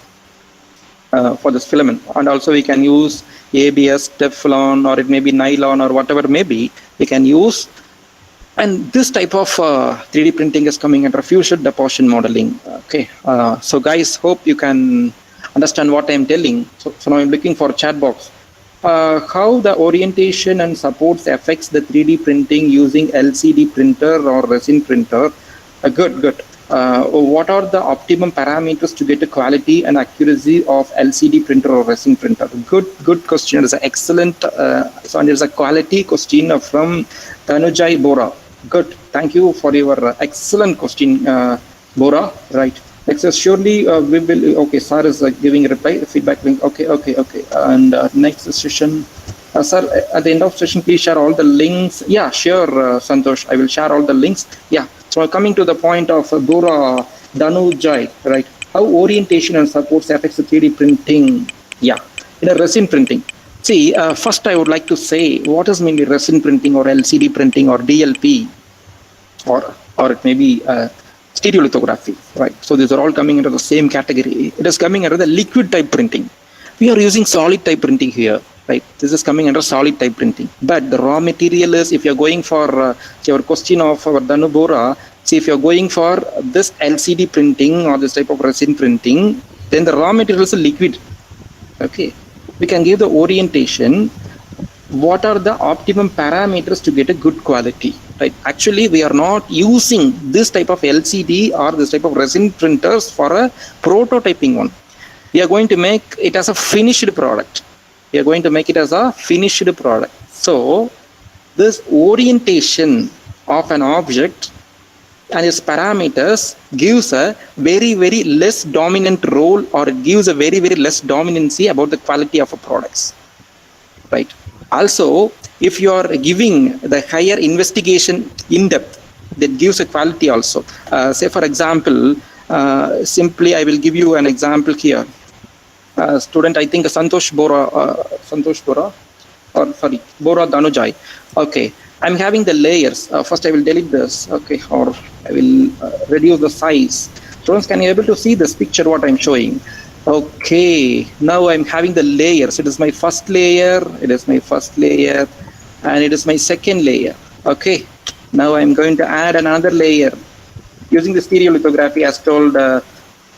for this filament, and also we can use ABS, Teflon, or it may be nylon or whatever may be, we can use. And this type of 3D printing is coming under fusion deposition modeling. Okay, so guys, hope you can understand what I'm telling. So now I'm looking for chat box. How the orientation and supports affects the 3D printing using LCD printer or resin printer? Good. What are the optimum parameters to get the quality and accuracy of LCD printer or resin printer? Good question. It's an excellent. So there's a quality question from Tanujai Bora. Good. Thank you for your excellent question, Bora. Right. Next is surely we will. Okay, sir is giving a reply. Feedback link. Okay. And next session. Sir, at the end of session, please share all the links. Yeah, sure, Santosh. I will share all the links. Yeah. So coming to the point of Bora Danujai, right? How orientation and supports affects the 3D printing? Yeah, in a resin printing. See, first I would like to say what is mainly resin printing or LCD printing or DLP, or it may be stereolithography, right? So these are all coming into the same category. It is coming under the liquid type printing. We are using solid type printing here, right? This is coming under solid type printing. But the raw material is, if you're going for your question of our Danubora, see, if you're going for this LCD printing or this type of resin printing, then the raw material is a liquid. Okay, we can give the orientation. What are the optimum parameters to get a good quality, right? Actually, we are not using this type of LCD or this type of resin printers for a prototyping one. We are going to make it as a finished product. So this orientation of an object and its parameters gives a very less dominant role, or it gives a very less dominancy about the quality of a products, right? Also, if you are giving the higher investigation in depth, that gives a quality also. Say for example, simply I will give you an example here. Student, I think Santosh Bora, Bora Danujai. Okay, I'm having the layers. First I will delete this, okay, or I will reduce the size. Students, can you able to see this picture what I'm showing? Okay, now I'm having the layers. It is my first layer, and it is my second layer. Okay, now I'm going to add another layer using the stereolithography as told.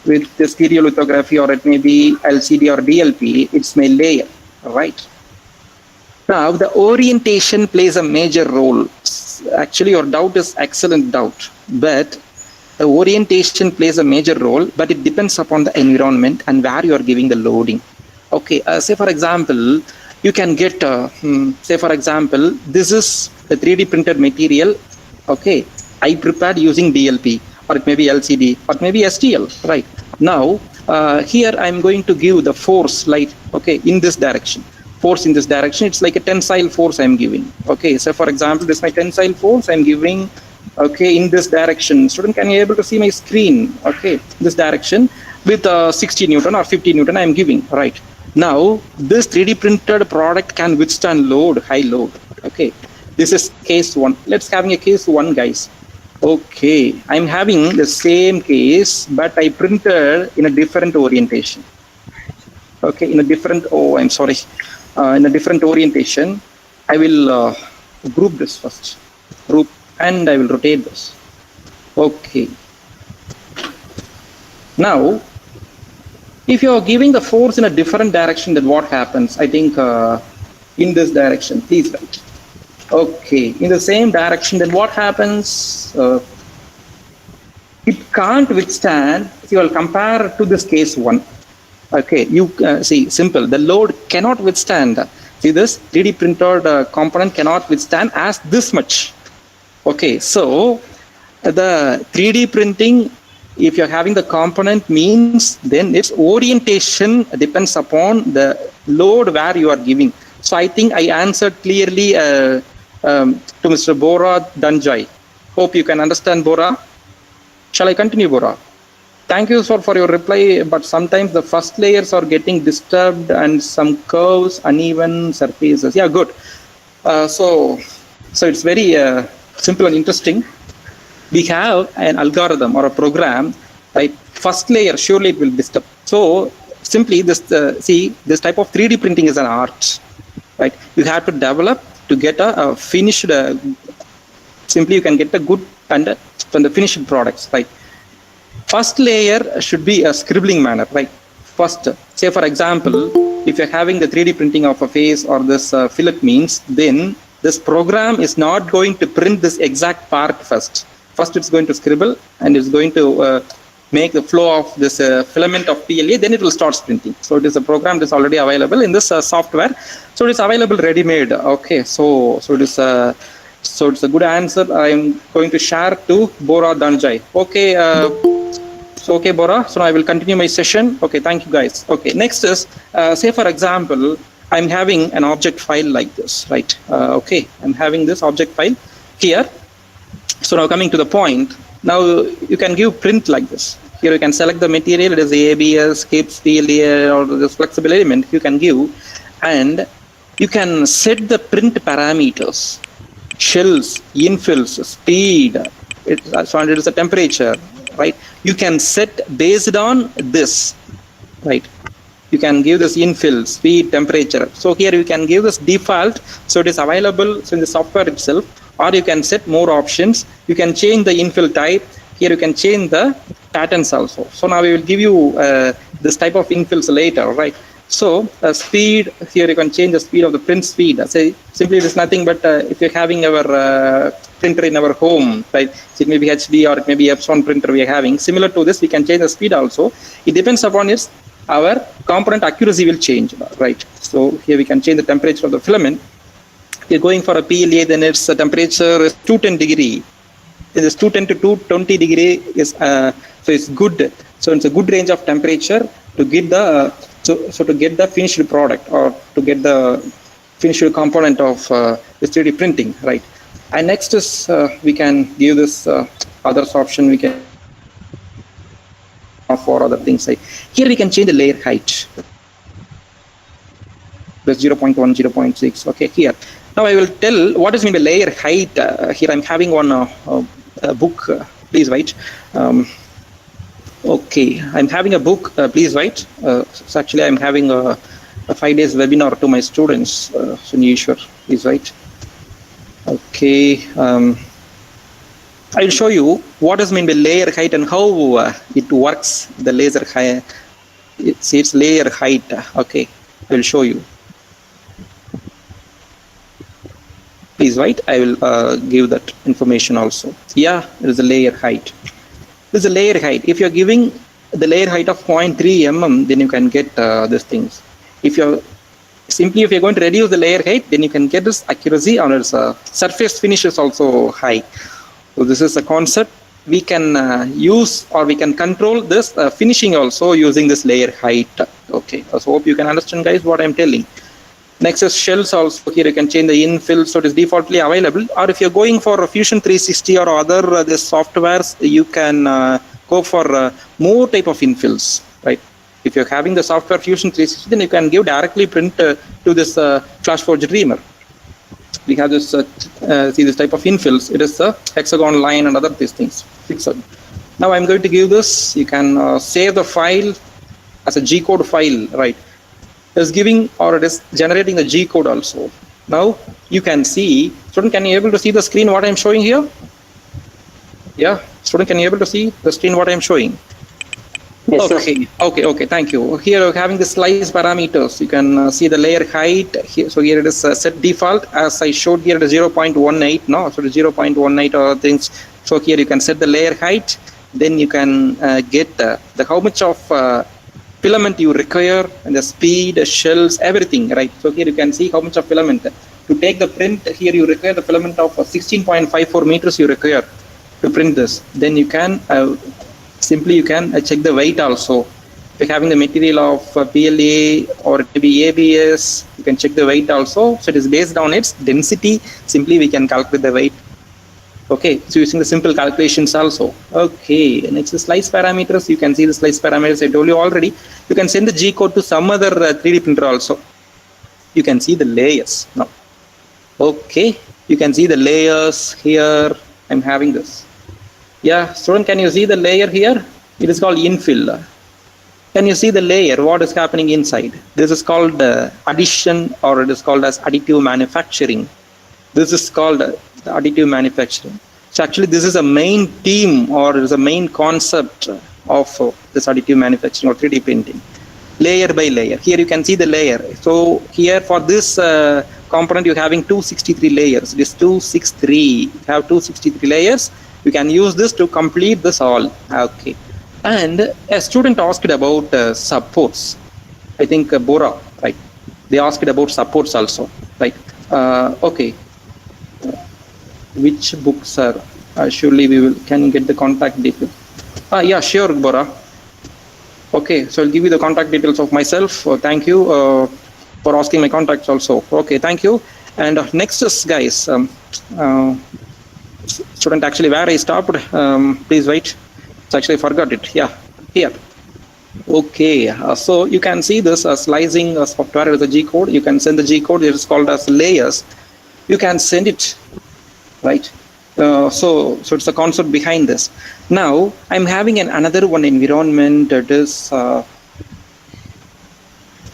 With the stereolithography, or it may be LCD or DLP, it's my layer, right? Now the orientation plays a major role. Actually, your doubt is excellent doubt, but the orientation plays a major role, but it depends upon the environment and where you are giving the loading. Okay, say for example, you can get, say for example, this is the 3D printed material. Okay, I prepared using DLP, or it may be LCD, or it may be STL, right? Now, here I'm going to give the force light, okay, in this direction. Force in this direction, it's like a tensile force I'm giving. Okay, so for example, this is my tensile force I'm giving, okay, in this direction. Student, can you able to see my screen? Okay, this direction with 60 Newton or 50 Newton I'm giving, right? Now, this 3D printed product can withstand load, high load. Okay, this is case one. Let's having a case one, guys. Okay, I'm having the same case, but I printed in a different orientation. Okay, in a different, in a different orientation. I will group this first, and I will rotate this. Okay. Now, if you are giving the force in a different direction, then what happens? I think in this direction, please write. Okay, in the same direction, then what happens? It can't withstand. If you will compare to this case one. Okay, you see, simple. The load cannot withstand See this 3D printed component cannot withstand as this much. Okay, so the 3D printing, if you're having the component, means then its orientation depends upon the load where you are giving. So I think I answered clearly to Mr. Bora Danjai. Hope you can understand, Bora. Shall I continue, Bora? Thank you, sir, for your reply, but sometimes the first layers are getting disturbed and some curves, uneven surfaces. Yeah, good. So it's very simple and interesting. We have an algorithm or a program, right? First layer, surely it will disturb. So simply this, see, this type of 3D printing is an art, right? You have to develop to get a finished, simply you can get a good and from the finished products, right? First layer should be a scribbling manner, right? First, say for example, if you're having the 3D printing of a face or this fillet means, then this program is not going to print this exact part first. First, it's going to scribble and it's going to make the flow of this filament of PLA, then it will start printing. So it is a program that is already available in this software. So it is available ready-made. Okay, so it is so it's a good answer. I am going to share to Bora Danjai. Okay, so okay, Bora. So I will continue my session. Okay, thank you guys. Okay, next is say for example, I'm having an object file like this, right? Okay, I'm having this object file here. So now coming to the point, now you can give print like this. Here you can select the material, it is ABS, KIPS, PLA, or this flexible element you can give, and you can set the print parameters, shells, infills, speed, it is a temperature, right? You can set based on this, right? You can give this infill, speed, temperature. So here you can give this default, so it is available in the software itself, or you can set more options. You can change the infill type. Here you can change the patterns also. So now we will give you this type of infills later, right? So speed, here you can change the speed of the print speed. Say simply it is nothing but if you're having our printer in our home, right? So it may be HD or it may be Epson printer we are having. Similar to this, we can change the speed also. It depends upon its our component accuracy will change, right? So here we can change the temperature of the filament. If you're going for a PLA, then its temperature is 210 degree. It is 210 to 220 degree is so it's good. So it's a good range of temperature to get the so to get the finished product or to get the finished component of the 3D printing, right? And next is we can give this others option. We can for other things like here we can change the layer height. That's 0.1, 0.6. Okay, here. Now I will tell what is mean by layer height. Here I'm having one book. Please write. Okay, I'm having a book. Please write. So actually, I'm having a 5 days webinar to my students. Sunishwar, please write. Okay. I will show you what is mean by layer height and how it works. The laser height. It's layer height. Okay, I will show you. Please write. I will give that information also. Yeah, it is a layer height. This is a layer height. If you're giving the layer height of 0.3 mm, then you can get these things. If you're going to reduce the layer height, then you can get this accuracy on its surface finish is also high. So this is a concept we can use or we can control this finishing also using this layer height. Okay, so hope you can understand, guys, what I'm telling. Next is shells also. Here you can change the infill, so it is defaultly available. Or if you're going for Fusion 360 or other this softwares, you can go for more type of infills, right? If you're having the software Fusion 360, then you can give directly print to this FlashForge Dreamer. We have this see this type of infills. It is a hexagon line and other these things. Fixed. Now I'm going to give this. You can save the file as a G-code file, right? It is giving or it is generating the G code also. Now you can see, student, can you able to see the screen what I'm showing here? Yeah, student, can you able to see the screen what I'm showing? Yes, okay, sir. Okay, thank you. Here we're having the slice parameters. You can see the layer height. Here, so here it is set default as I showed here. It is 0.18. No, so it is 0.18 or things. So here you can set the layer height. Then you can get the how much of filament you require and the speed, the shells, everything, right? So here you can see how much of filament. To take the print, here you require the filament of 16.54 meters you require to print this. Then you can simply you can check the weight also. If you're having the material of PLA or maybe ABS, you can check the weight also. So it is based on its density. Simply we can calculate the weight. Okay, so using the simple calculations also. Okay, next is slice parameters. You can see the slice parameters I told you already. You can send the G code to some other 3D printer also. You can see the layers now. Okay, you can see the layers here. I'm having this. Yeah, student, can you see the layer here? It is called infill. Can you see the layer? What is happening inside? This is called addition, or it is called as additive manufacturing. This is called the additive manufacturing. So actually this is a main theme, or it is a main concept of this additive manufacturing or 3D printing. Layer by layer. Here you can see the layer. So here for this component you're having 263 layers. This 263. You have 263 layers. You can use this to complete this all. Okay. And a student asked about supports. I think Bora, right? They asked about supports also, right? Okay. Which books are? Surely we will can get the contact details. Yeah, sure, Bora. Okay, so I'll give you the contact details of myself. Thank you for asking my contacts also. Okay, thank you. And next is, guys, student, actually where I stopped, please wait. It's actually forgot it. Yeah, here. Okay, so you can see this slicing software with a G code. You can send the G code. It is called as layers. You can send it, right? So it's the concept behind this. Now I'm having another one environment. That is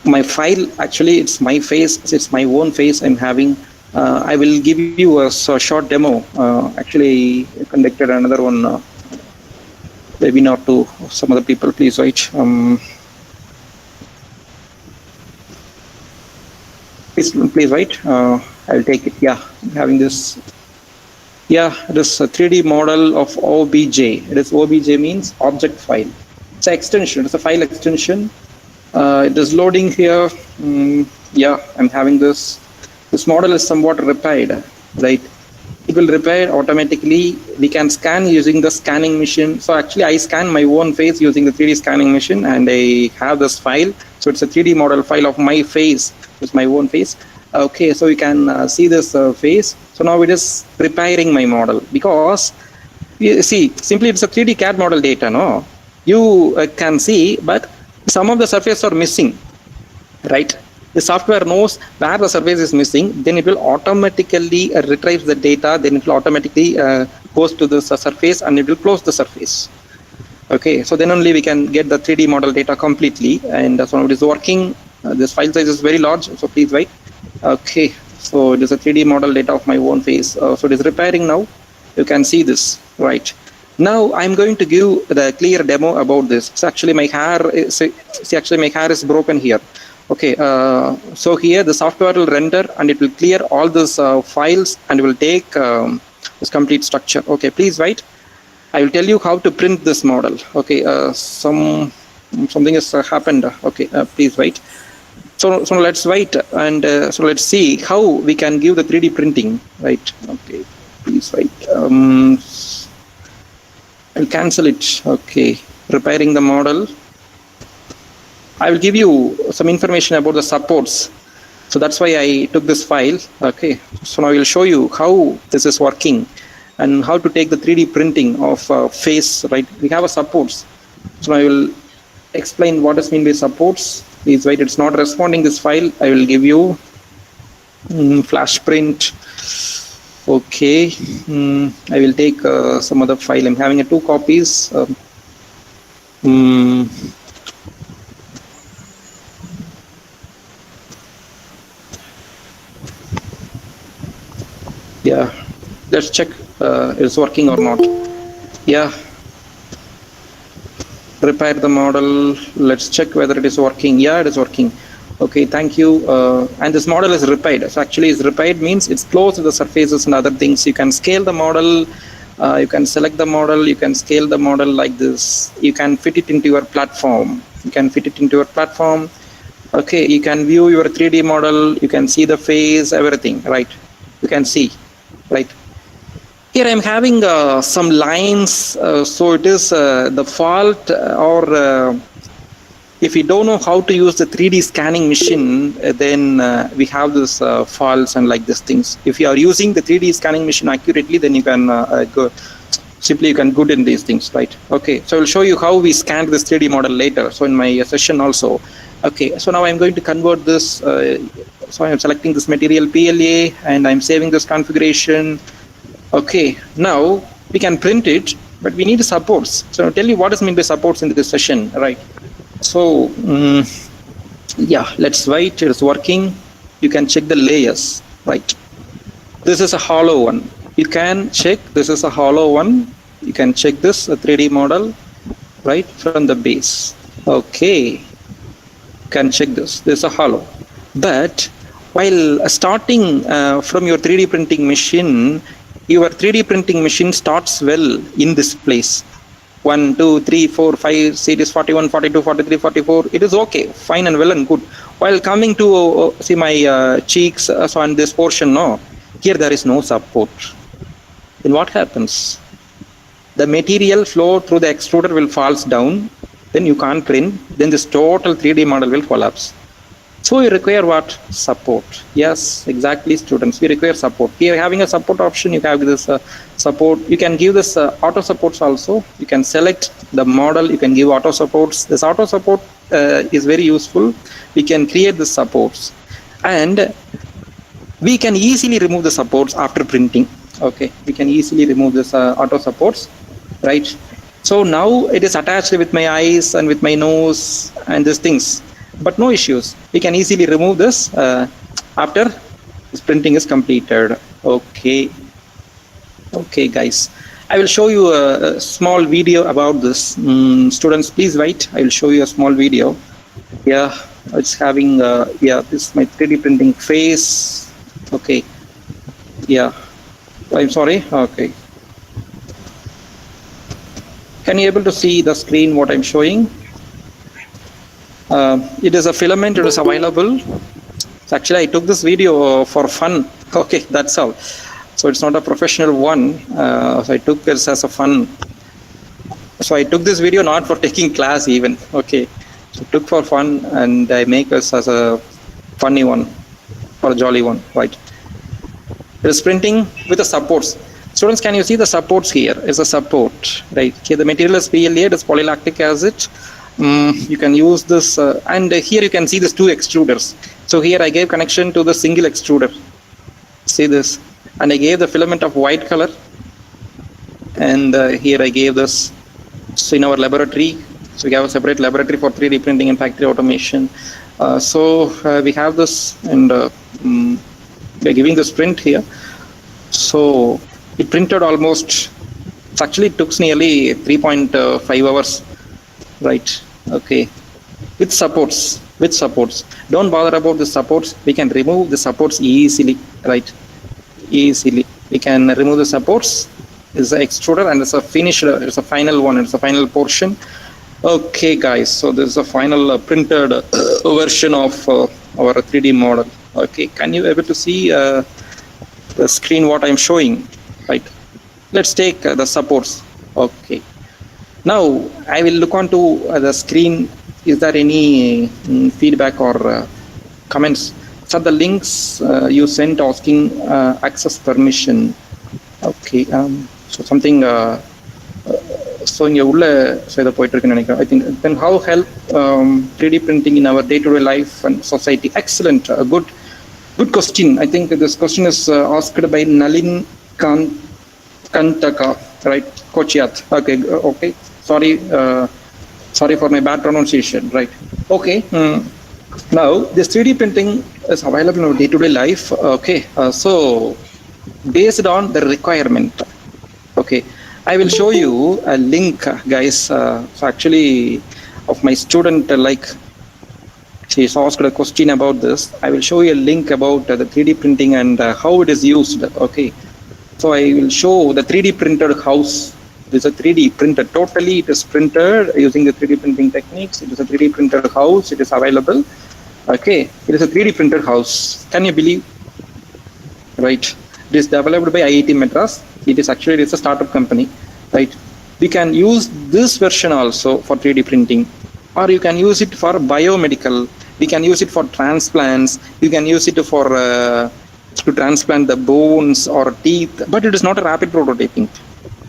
my file. Actually, it's my face. It's my own face. I'm having. I will give you a short demo. Actually, I conducted another one webinar to some other people. Please wait. Please wait. I'll take it. Yeah, I'm having this. Yeah, it is a 3D model of OBJ. It is OBJ means object file. It's an extension. It's a file extension. It is loading here. Yeah, I'm having this. This model is somewhat repaired, right? It will repair automatically. We can scan using the scanning machine. So actually, I scan my own face using the 3D scanning machine, and I have this file. So it's a 3D model file of my face. It's my own face. Okay, so you can see this face. So now it is preparing my model, because you see, simply it's a 3D CAD model data, no? You can see, but some of the surfaces are missing, right? The software knows where the surface is missing, then it will automatically retrieve the data, then it will automatically goes to the surface and it will close the surface. Okay, so then only we can get the 3D model data completely, and so it is working. This file size is very large, so please wait. Okay, so it is a 3D model data of my own face. So it is repairing now. You can see this, right? Now I'm going to give the clear demo about this. So actually my hair is broken here. Okay, so here the software will render and it will clear all these files and will take this complete structure. Okay, please wait. I will tell you how to print this model. Okay, something has happened. Okay, please wait. So let's wait, and so let's see how we can give the 3D printing, right? Okay, please wait. I'll cancel it. Okay, repairing the model. I will give you some information about the supports. So that's why I took this file. Okay, so now I will show you how this is working and how to take the 3D printing of face, right? We have a supports. So I will explain what is mean by supports. Please wait, it's not responding this file. I will give you flash print. Okay, I will take some other file. I'm having 2 copies. Yeah, let's check it's working or not. Yeah, repair the model. Let's check whether it is working. Yeah, it is working. Okay, thank you. And this model is repaired. So actually, is repaired means it's close to the surfaces and other things. You can scale the model. You can select the model. You can scale the model like this. You can fit it into your platform. You can fit it into your platform. Okay, you can view your 3D model. You can see the face, everything, right? You can see, right? Here I'm having some lines. So it is the fault or if you don't know how to use the 3D scanning machine, then we have this faults and like these things. If you are using the 3D scanning machine accurately, then you can go. Simply you can good in these things, right? Okay, so I'll show you how we scanned this 3D model later. So in my session also. Okay, so now I'm going to convert this. So I'm selecting this material PLA and I'm saving this configuration. Okay, now we can print it, but we need supports. So I'll tell you what is meant by supports in this session, right? So yeah, let's wait. It's working. You can check the layers, right? This is a hollow one. You can check. This is a hollow one. You can check this a 3D model, right, from the base. Okay, you can check this. This is a hollow. But while starting from your 3D printing machine, your 3D printing machine starts well in this place. 1, 2, 3, 4, 5, series 41, 42, 43, 44. It is okay, fine and well and good. While coming to see my cheeks, so on this portion, no, here there is no support. Then what happens? The material flow through the extruder will falls down. Then you can't print. Then this total 3D model will collapse. So you require what? Support. Yes, exactly, students. We require support. Here having a support option, you have this support. You can give this auto supports also. You can select the model. You can give auto supports. This auto support is very useful. We can create the supports. And we can easily remove the supports after printing. Okay, we can easily remove this auto supports, right? So now it is attached with my eyes and with my nose and these things. But no issues. We can easily remove this after this printing is completed. Okay. Okay, guys. I will show you a small video about this. Students, please wait. I will show you a small video. Yeah, it's having, yeah, this is my 3D printing face. Okay. Yeah. I'm sorry. Okay. Can you able to see the screen, what I'm showing? It is a filament, it is available. So actually I took this video for fun. Okay, that's all. So it's not a professional one. So I took this as a fun. So I took this video not for taking class even. Okay, so I took for fun and I make this as a funny one, or a jolly one, right? It is printing with the supports. Students, can you see the supports here? Is a support, right? Here the material is PLA, it is polylactic acid. You can use this and here you can see these two extruders. So here I gave connection to the single extruder. See this, and I gave the filament of white color, and here I gave this. So in our laboratory, so we have a separate laboratory for 3D printing and factory automation. We have this, and we are giving this print here. So it printed almost, actually it took nearly 3.5 hours. Right. Okay. With supports. Don't bother about the supports. We can remove the supports easily. Right. Easily. We can remove the supports. It's an extruder and it's a finished. It's a final one. It's a final portion. Okay, guys. So this is a final printed version of our 3D model. Okay. Can you able to see the screen? What I'm showing? Right. Let's take the supports. Okay. Now I will look onto the screen. Is there any feedback or comments? So the links you sent asking access permission. Okay. So something. So in your I think then how help 3D printing in our day-to-day life and society? Excellent. Good question. I think this question is asked by Nalin Kantaka, right? Kochiat. Okay. Okay. Sorry for my bad pronunciation, right? Okay. Now this 3D printing is available in our day-to-day life. Okay. So based on the requirement. Okay. I will show you a link, guys. So actually, of my student, like she's asked a question about this. I will show you a link about the 3D printing and how it is used. Okay. So I will show the 3D printed house. It is a 3D printed. Totally, it is printed using the 3D printing techniques. It is a 3D printed house. It is available. Okay, it is a 3D printed house. Can you believe? Right. It is developed by IIT Madras. It is actually it's a startup company. Right. We can use this version also for 3D printing, or you can use it for biomedical. We can use it for transplants. You can use it for to transplant the bones or teeth, but it is not a rapid prototyping.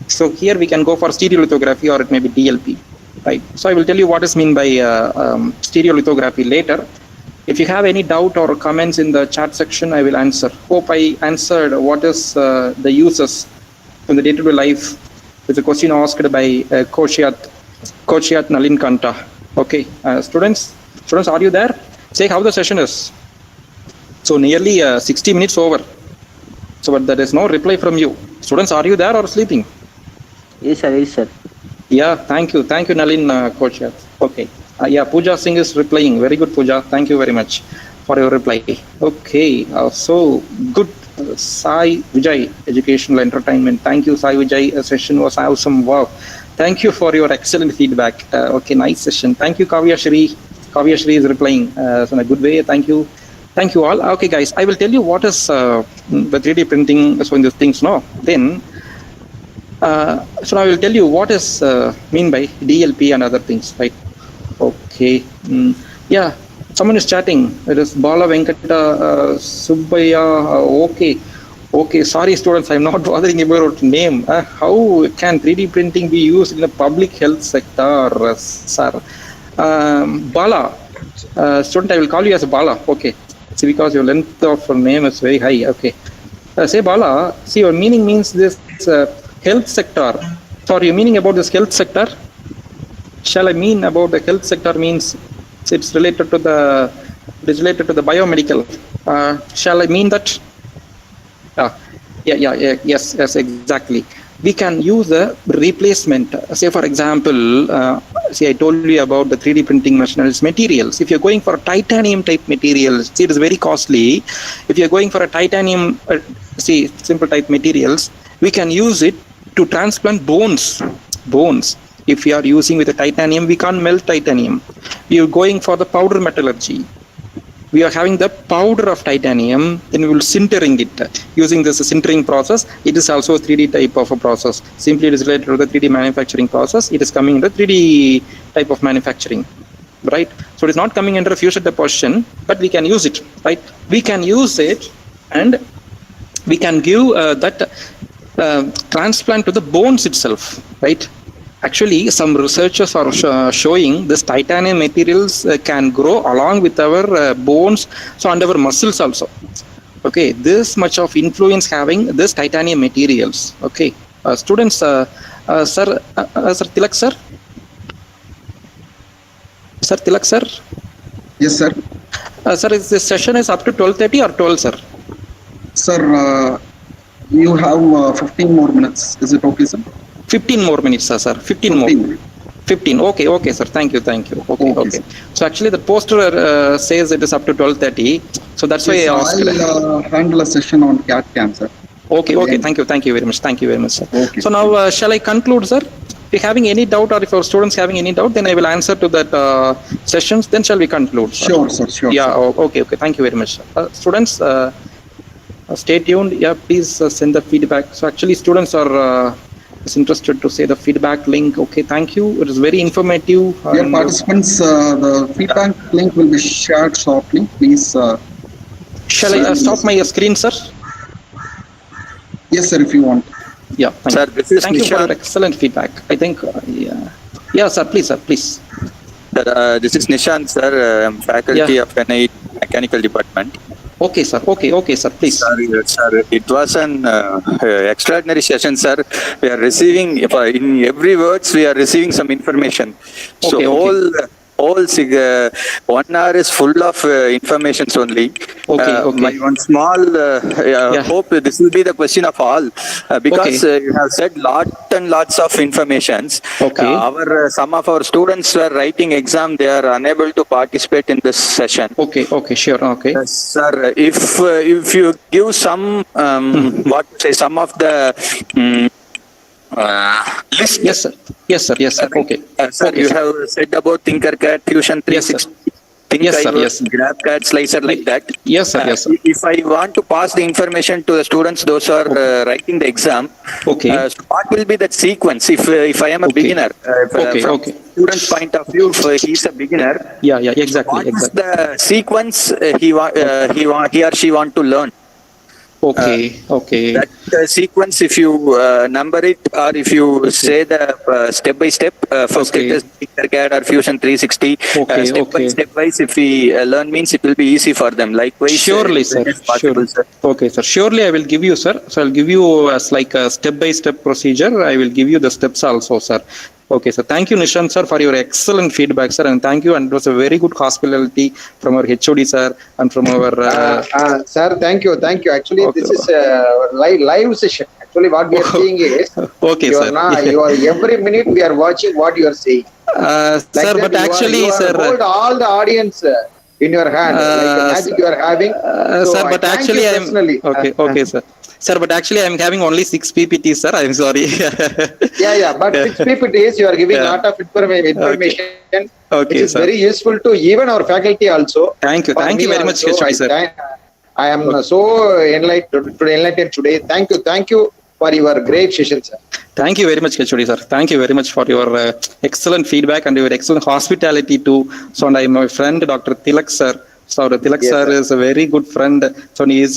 So here we can go for stereolithography, or it may be DLP, right? So I will tell you what is meant by stereolithography later. If you have any doubt or comments in the chat section, I will answer. Hope I answered what is the uses in the day-to-day life with a question asked by Koshiat Nalin Kanta. Okay, students, are you there? Say how the session is. So nearly 60 minutes over. So but there is no reply from you. Students, are you there or sleeping? Yes, sir. Yes, sir. Yeah, thank you, Nalin, coach. Okay, yeah, Pooja Singh is replying. Very good, Pooja. Thank you very much for your reply. Okay, so good, Sai Vijay, educational entertainment. Thank you, Sai Vijay. The session was awesome. Wow, thank you for your excellent feedback. Okay, nice session. Thank you, Kavya Shri. Kavya Shri is replying in a good way. Thank you. Thank you all. Okay, guys, I will tell you what is the 3D printing. So in these things, no, then. So I will tell you what is mean by DLP and other things, right? Okay. Yeah, someone is chatting. It is Bala Venkata Subbaya. Okay. Sorry, students, I'm not bothering about name. How can 3D printing be used in the public health sector, sir? Bala, student, I will call you as Bala. Okay. See, because your length of name is very high. Okay. Say Bala. See, your meaning means this. Health sector. So are you meaning about this health sector? Shall I mean about the health sector means it's related to the biomedical? Shall I mean that? Yes, exactly. We can use a replacement. Say for example, I told you about the 3D printing materials. If you're going for a titanium type materials, see, it is very costly. If you're going for a titanium, simple type materials, we can use it to transplant bones. If you are using with a titanium, we can't melt titanium. We are going for the powder metallurgy. We are having the powder of titanium, then we will sintering it. Using this sintering process, it is also a 3D type of a process. Simply it is related to the 3D manufacturing process. It is coming into 3D type of manufacturing, right? So it is not coming under a fusion deposition, but we can use it, right? We can use it and we can give that transplant to the bones itself, right? Actually, some researchers are showing this titanium materials can grow along with our bones, so and our muscles also. Okay, this much of influence having this titanium materials. Okay, students, sir Tilak sir. Sir Tilak sir. Yes, sir. Sir, this session is up to 12:30 or 12, sir? Sir, you have 15 more minutes. Is it okay, sir? 15 more minutes, sir. 15 more. 15. Okay, sir. Thank you. Okay. So actually, the poster says it is up to 12:30. So that's why I asked. I'll handle a session on CAD cam, sir. Okay. Thank you very much. Sir. Okay. So now, shall I conclude, sir? If you're having any doubt, or if our students having any doubt, then I will answer to that sessions. Then shall we conclude? Sir? Sure, sir. Sure. Yeah. Sir. Okay. Thank you very much, sir. Students, stay tuned. Yeah, please send the feedback. So actually, students are interested to say the feedback link. Okay, thank you. It is very informative. Dear participants, the feedback link will be shared shortly. Please. Shall I stop my screen, sir? Yes, sir. If you want. Yeah. Sir, this is thank Nishan. you for your excellent feedback. I think. Yeah, sir. Please, sir. Please. Sir, this is Nishan, sir. I'm faculty of NIT Mechanical Department. Okay, sir. Okay, sir. Please. Sir, it was an extraordinary session, sir. We are receiving, in every words, we are receiving some information. So all 1 hour is full of informations only. Okay. My one small hope, this will be the question of all, because you have said lots of informations. Okay. Some of our students were writing exam, they are unable to participate in this session. Okay, sure. Okay. Sir, if you give some some of the list. Yes, sir. Yes, sir. Yes, sir. Okay. Sir, Okay, you sir. have said about ThinkerCAD, Fusion Yes, sir. 360, Yes, sir. Yes. GraphCAD, Slicer, like that. Yes, sir. Yes, sir. If I want to pass the information to the students, those who are writing the exam, Okay. so what will be that sequence if I am a Okay. beginner? Okay, From okay. student's point of view, if he is a beginner, Yeah, yeah. Exactly. what is Exactly. the sequence he or she want to learn? Okay. Okay. That sequence, if you number it, or if you say the step by step, first Okay. it is ThinkerCAD or Fusion 360, Okay, step by okay. step wise, if we learn means it will be easy for them. Likewise, Surely, when sir. it's possible, Surely. sir. Okay, sir. Surely, I will give you, sir. So I'll give you as like a step-by-step procedure. I will give you the steps also, sir. Okay, sir. Thank you, Nishant, sir, for your excellent feedback, sir, and thank you. And it was a very good hospitality from our HOD, sir, and from our. Sir, thank you. Actually, Okay. this is a live session. Actually, what we are seeing is Okay, sir. you are every minute we are watching what you are saying. Like Sir, that, but you actually, are sir. hold all the audience in your hand, like a magic you are having. So Sir, I but thank actually, you I'm personally. okay. Okay, sir. Sir, but actually, I'm having only 6 PPTs, sir. I'm sorry. Yeah. But 6 PPTs, you are giving Yeah. lot of information, Okay, which is sir. very useful to even our faculty also. Thank you. For Thank me you very much, also, HOD, sir. I am so enlightened today. Thank you for your great session, sir. Thank you very much, HOD, sir. Thank you very much for your excellent feedback and your excellent hospitality too. So, and I'm my friend, Dr. Tilak, sir. So, Tilak, Yes, sir, sir. is a very good friend. So, he is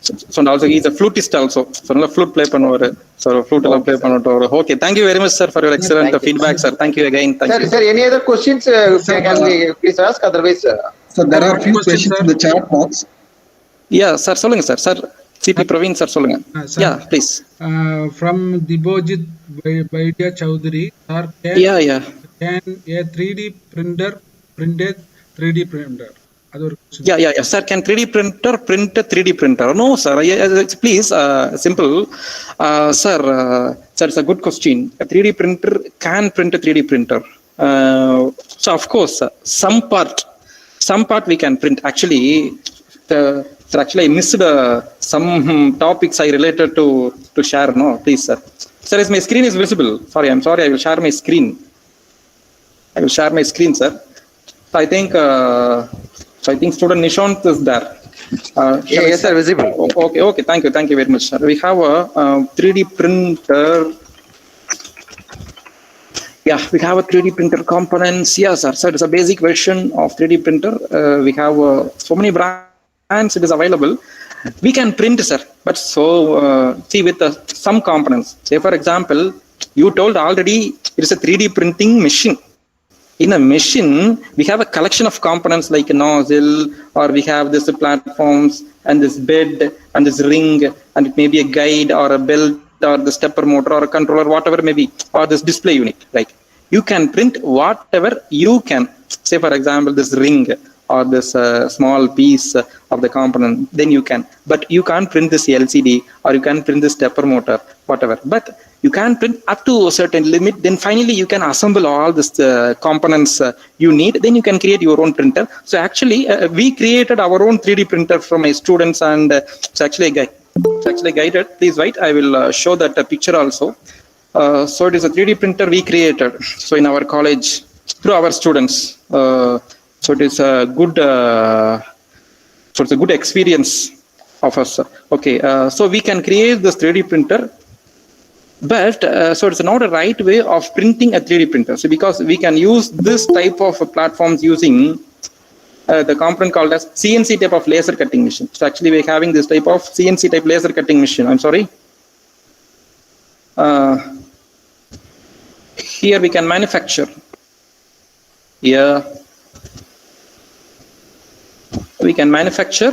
so, and also he's a flutist also. So, flute play பண்ணுவாரு. So, flute எல்லாம் play பண்ணுவாரு. Okay, thank you very much, sir, for your excellent Thank you. feedback, sir. Thank you again. Thank you. Sir, any other questions can we please ask? Otherwise, So there are one few question, questions sir. in the chat box. Yeah, sir, சொல்லுங்க sir. Sir, CP Praveen, sir, சொல்லுங்க. Sir. Yeah, please. From Dibojit Baidia Chowdhury, sir, Yeah. can a 3D printer print a 3D printer? That's one question. Yeah. Sir, can 3D printer print a 3D printer? No, sir. Please, simple. Sir, it's a good question. A 3D printer can print a 3D printer. So, of course, some part we can print. Actually, sir, actually, I missed some topics I related to share. No, please, sir. Sir, is my screen is visible? Sorry, I'm sorry. I will share my screen. Sir. So I think student Nishant is there. yes, sir, visible. Okay. Thank you very much, sir. We have a 3D printer. Yeah, we have a 3D printer components. Yeah, sir. So it's a basic version of 3D printer. We have so many brands it is available. We can print, sir. But so see with some components. Say for example, you told already it is a 3D printing machine. In a machine, we have a collection of components like a nozzle, or we have this platforms and this bed and this ring, and it may be a guide or a belt or the stepper motor or a controller, whatever it may be, or this display unit. Like you can print whatever you can. Say for example, this ring or this small piece of the component, then you can. But you can't print this LCD or you can't print this stepper motor, whatever. But you can print up to a certain limit. Then finally you can assemble all these components you need. Then you can create your own printer. So actually, we created our own 3D printer for my students, and it's actually guided. Please wait. I will show that picture also. So it is a 3D printer we created. So in our college through our students. So it is a good. So it's a good experience of us. Okay. So we can create this 3D printer. But so it's not a right way of printing a 3D printer. So because we can use this type of platforms using the component called as CNC type of laser cutting machine. So actually we're having this type of CNC type laser cutting machine. I'm sorry. Here we can manufacture. Here we can manufacture.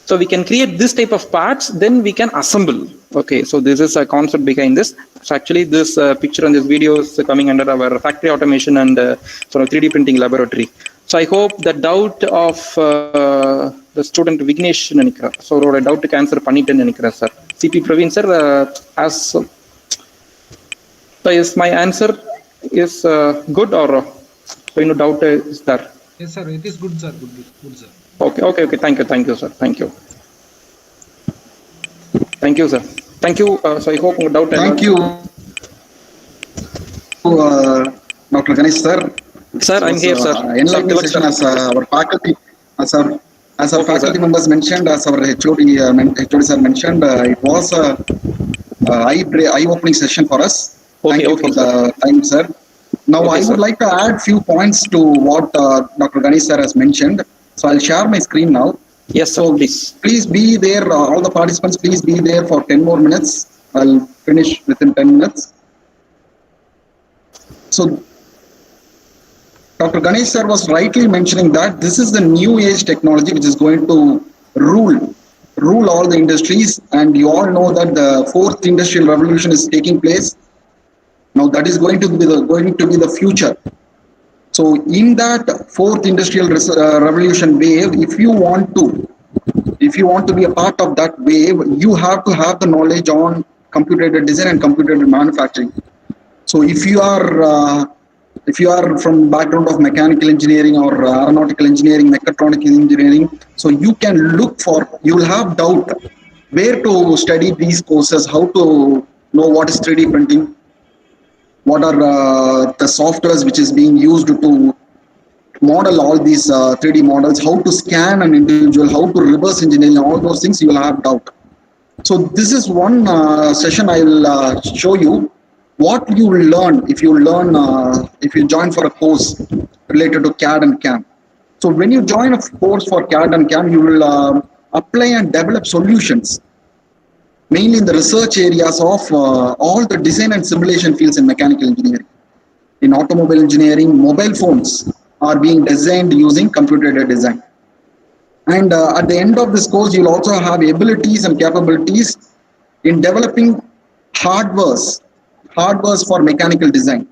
So we can create this type of parts, then we can assemble. Okay, so this is a concept behind this. So actually this picture and this video is coming under our factory automation and sort of 3D printing laboratory. So I hope the doubt of the student Vignesh Nanikra. So a doubt answer pannitten Nanikra sir. CP Praveen sir, as so is my answer is good or no doubt is there? Yes, sir. It is good, sir. Good, sir. Okay. Thank you, sir. Thank you, sir. Thank you. So I hope no doubt. Thank you, Dr. Ganesh sir. Sir, This I'm was here, sir. enlightening Tilak, session sir. as our faculty, as our Okay, faculty sir. members mentioned, as our HOD sir mentioned, it was a eye-opening session for us. Okay, Thank you okay, for sir. the time, sir. Now, Okay, I sir. would like to add few points to what Dr. Ganesh sir has mentioned. So I'll share my screen now. Yes, sir. So Please. please be there, all the participants, please be there for 10 more minutes. I'll finish within 10 minutes. So Dr. Ganesh sir was rightly mentioning that this is the new age technology which is going to rule all the industries, and you all know that the fourth industrial revolution is taking place. Now that is going to be the future. So in that fourth industrial revolution wave, if you want to be a part of that wave, you have to have the knowledge on computer aided design and computer aided manufacturing. So if you are from background of mechanical engineering or aeronautical engineering, mechatronic engineering, so you will have doubt where to study these courses, how to know what is 3D printing, what are the softwares which is being used to model all these 3D models, how to scan an individual, how to reverse engineering, all those things you will have doubt. So this is one session I will show you what you will learn if you join for a course related to CAD and CAM. So when you join a course for CAD and CAM, you will apply and develop solutions, mainly in the research areas of all the design and simulation fields in mechanical engineering. In automobile engineering, mobile phones are being designed using computer-aided design. And at the end of this course, you'll also have abilities and capabilities in developing hardwares for mechanical design,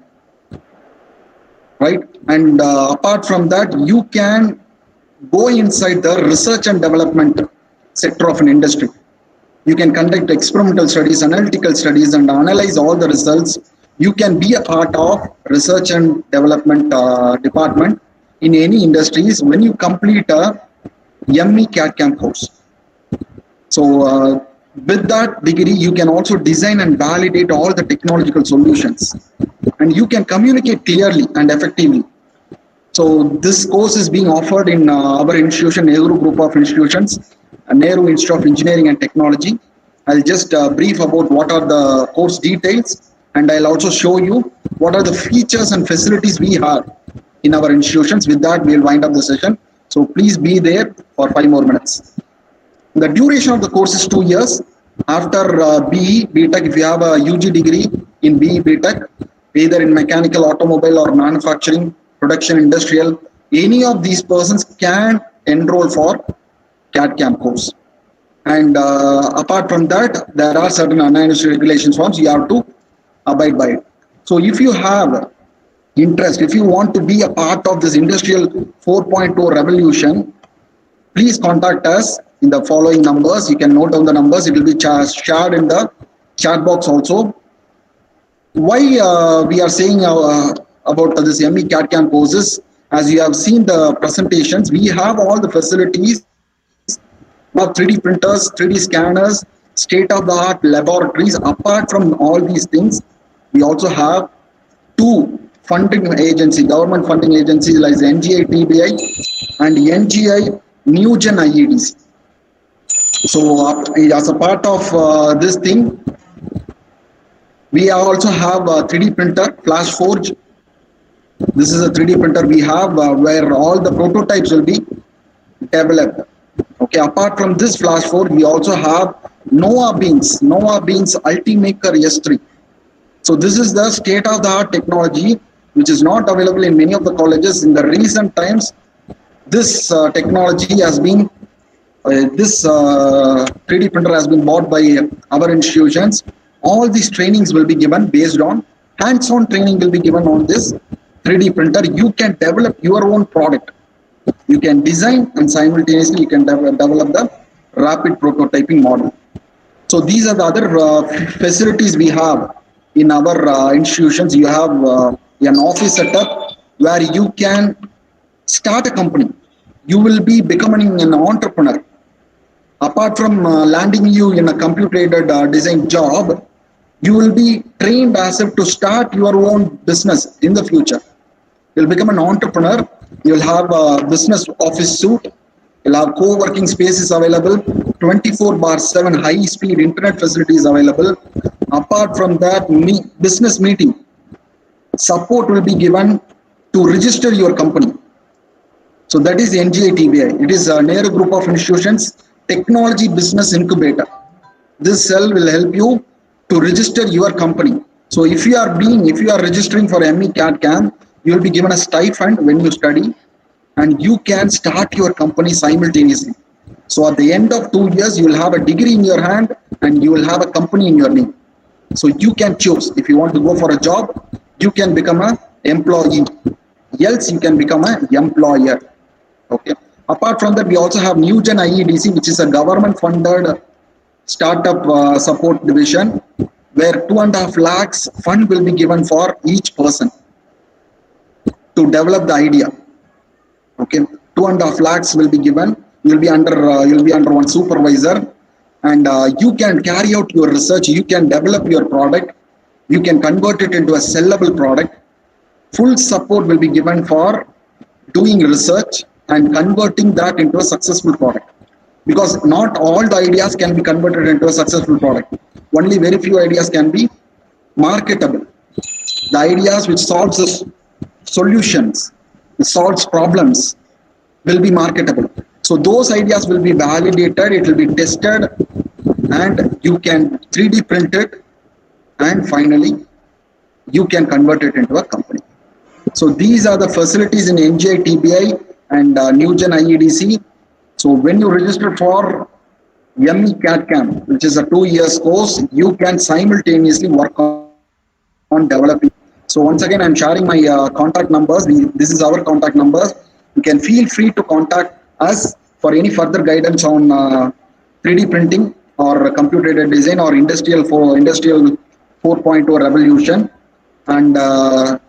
right? And apart from that, you can go inside the research and development sector of an industry. You can conduct experimental studies, analytical studies, and analyze all the results. You can be a part of research and development department in any industries when you complete a ME CAD CAM course. So with that degree, you can also design and validate all the technological solutions, and you can communicate clearly and effectively. So this course is being offered in our institution, Nehru Group of Institutions, Nehru Institute of Engineering and Technology. I'll just brief about what are the course details, and I'll also show you what are the features and facilities we have in our institutions. With that, we'll wind up the session. So please be there for 5 more minutes. The duration of the course is 2 years. After BE, BTech, if you have a UG degree in BE, BTech, either in mechanical, automobile, or manufacturing, production, industrial, any of these persons can enroll for CAD CAM course. And apart from that, there are certain unannounced regulations forms you have to abide by it. So if you have interest, if you want to be a part of this industrial 4.0 revolution, please contact us in the following numbers. You can note down the numbers. It will be shared in the chat box also. Why we are saying about this ME CAD CAM courses, as you have seen the presentations, we have all the facilities of 3D printers, 3D scanners, state-of-the-art laboratories. Apart from all these things, we also have two government funding agencies like NGI TBI and NGI New Gen IEDs. So as a part of this thing, we also have a 3D printer, Flash Forge. This is a 3D printer we have where all the prototypes will be developed. Okay, apart from this Flash Forge, we also have Nova Beans Ultimaker S3. So this is the state-of-the-art technology which is not available in many of the colleges. In the recent times, this technology has been, this 3D printer has been bought by our institutions. All these trainings will be given based on hands-on training will be given on this 3D printer. You can develop your own product. You can design and simultaneously you can develop the rapid prototyping model. So these are the other facilities we have in our institutions. You have an office setup where you can start a company. You will be becoming an entrepreneur. Apart from landing you in a computer-aided design job, you will be trained as if to start your own business in the future. You'll become an entrepreneur. You'll have a business office suite. You'll have co-working spaces available, 24/7 high-speed internet facilities available. Apart from that, business meeting support will be given to register your company. So that is NGITBI. It is a Nehru Group of Institutions Technology Business Incubator. This cell will help you to register your company. So if you are registering for ME CAD CAM, you will be given a stipend when you study, and you can start your company simultaneously. So at the end of 2 years, you will have a degree in your hand and you will have a company in your name. So you can choose if you want to go for a job, you can become a employee. Else you can become an employer. Okay. Apart from that, we also have Newgen IEDC, which is a government-funded startup support division, where 2.5 lakhs fund will be given for each person to develop the idea. Okay, 2.5 lakhs will be given. You'll be under one supervisor, and you can carry out your research. You can develop your product. You can convert it into a sellable product. Full support will be given for doing research and converting that into a successful product, because not all the ideas can be converted into a successful product. Only very few ideas can be marketable. The ideas which solves the solutions, solves problems, will be marketable. So those ideas will be validated, it will be tested, and you can 3D print it, and finally you can convert it into a company. So these are the facilities in NGI TBI and Newgen IEDC. So when you register for ME CAD CAM, which is a 2 years course, you can simultaneously work on developing. So once again, I'm sharing my contact numbers. This is our contact numbers. You can feel free to contact us for any further guidance on 3D printing or computer-aided design or industrial 4.0 revolution, and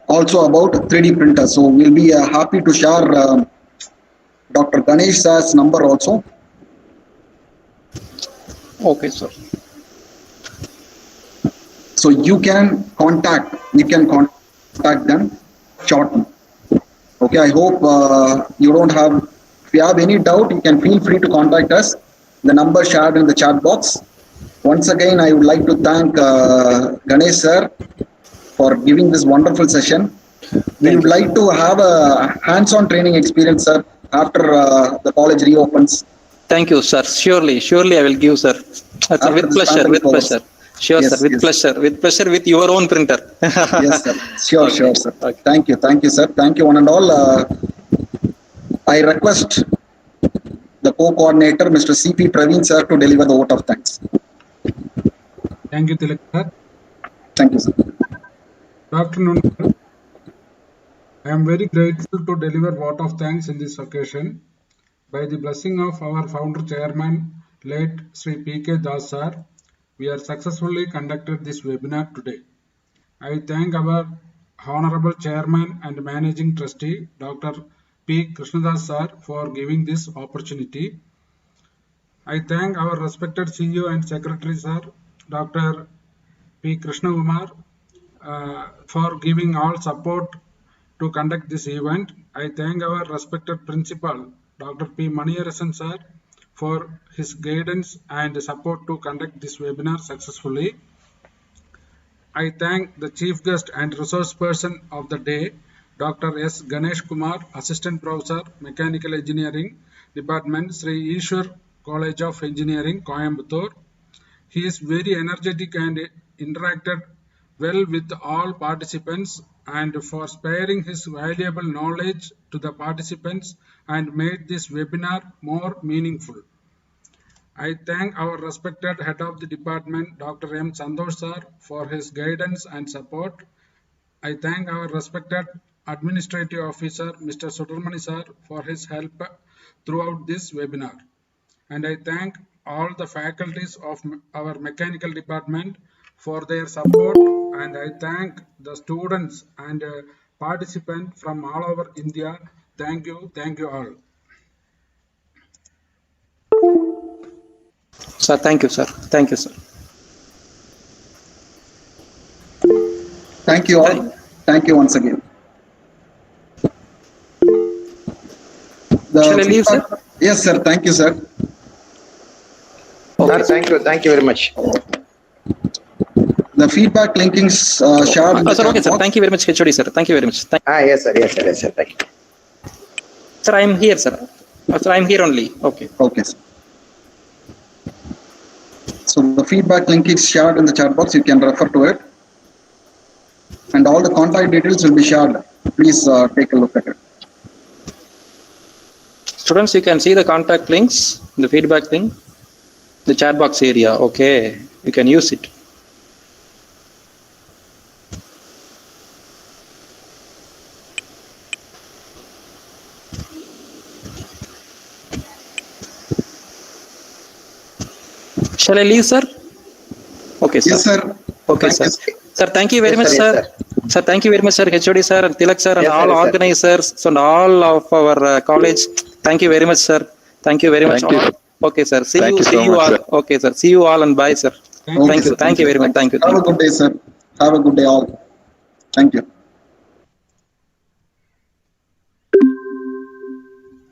also about 3D printers. So we'll be happy to share Dr. Ganesh sir's number also. Okay, sir. So you can contact them shortly. Okay, I hope you don't have, if you have any doubt, you can feel free to contact us. The number shared in the chat box. Once again, I would like to thank Ganesh sir for giving this wonderful session. We would like to have a hands-on training experience, sir, after the college reopens. Thank you, sir. Surely I will give, sir. With pleasure. Sure, yes, sir. With pleasure, with your own printer. Yes, sir. Sure, Okay. sure, sir. Okay. Thank you, sir. Thank you, one and all. I request the co-coordinator, Mr. C.P. Praveen, sir, to deliver the vote of thanks. Thank you, Tilak sir. Thank you, sir. Good afternoon, sir. I am very grateful to deliver vote of thanks in this occasion. By the blessing of our founder chairman, late Sri P.K. Das sir, we are successfully conducted this webinar today. I thank our Honorable Chairman and Managing Trustee, Dr. P. Krishnadas sir, for giving this opportunity. I thank our respected CEO and Secretary sir, Dr. P. Krishna Kumar, for giving all support to conduct this event. I thank our respected principal, Dr. P. Maniyarasan sir, for his guidance and support to conduct this webinar successfully. I thank the chief guest and resource person of the day, Dr. S. Ganesh Kumar, Assistant Professor, Mechanical Engineering Department, Sri Ishwar College of Engineering, Coimbatore. He is very energetic and interacted well with all participants, and for sparing his valuable knowledge to the participants and made this webinar more meaningful. I thank our respected head of the department, Dr. M. Santosh sir, for his guidance and support. I thank our respected administrative officer, Mr. Sudramani sir, for his help throughout this webinar. And I thank all the faculties of our mechanical department for their support, and I thank the students and participants from all over India. Thank you all. Sir, thank you, sir. Thank you, sir. Thank you all. Thank you once again. Shall I leave, sir? Yes, sir. Thank you, sir. Sir, thank you very much. The feedback link is shared in the Sir, chat okay, sir. box. Thank you very much, HOD, sir. Thank you very much. Yes, sir. Thank you. Sir, I am here, sir. Sir, I am here only. Okay. Okay, sir. So the feedback link is shared in the chat box. You can refer to it. And all the contact details will be shared. Please take a look at it. Students, you can see the contact links, the feedback link, the chat box area. Okay. You can use it. Shall I leave, sir? Okay, sir. Yes, sir. Okay, sir. Sir, thank you very much, Yes, sir. Sir, thank you very much, sir. HOD, sir, and Tilak, sir, and Yes, sir, all yes, sir. organizers and all of our college. Thank you very much, sir. Thank you very much. Thank you. All. Okay, sir. See Thank you. you so See you much, all. sir. Okay, sir. See you all and bye, sir. Okay, Thank you. sir. Thank you very much. Thank you. Have a good day, sir. Have a good day all. Thank you.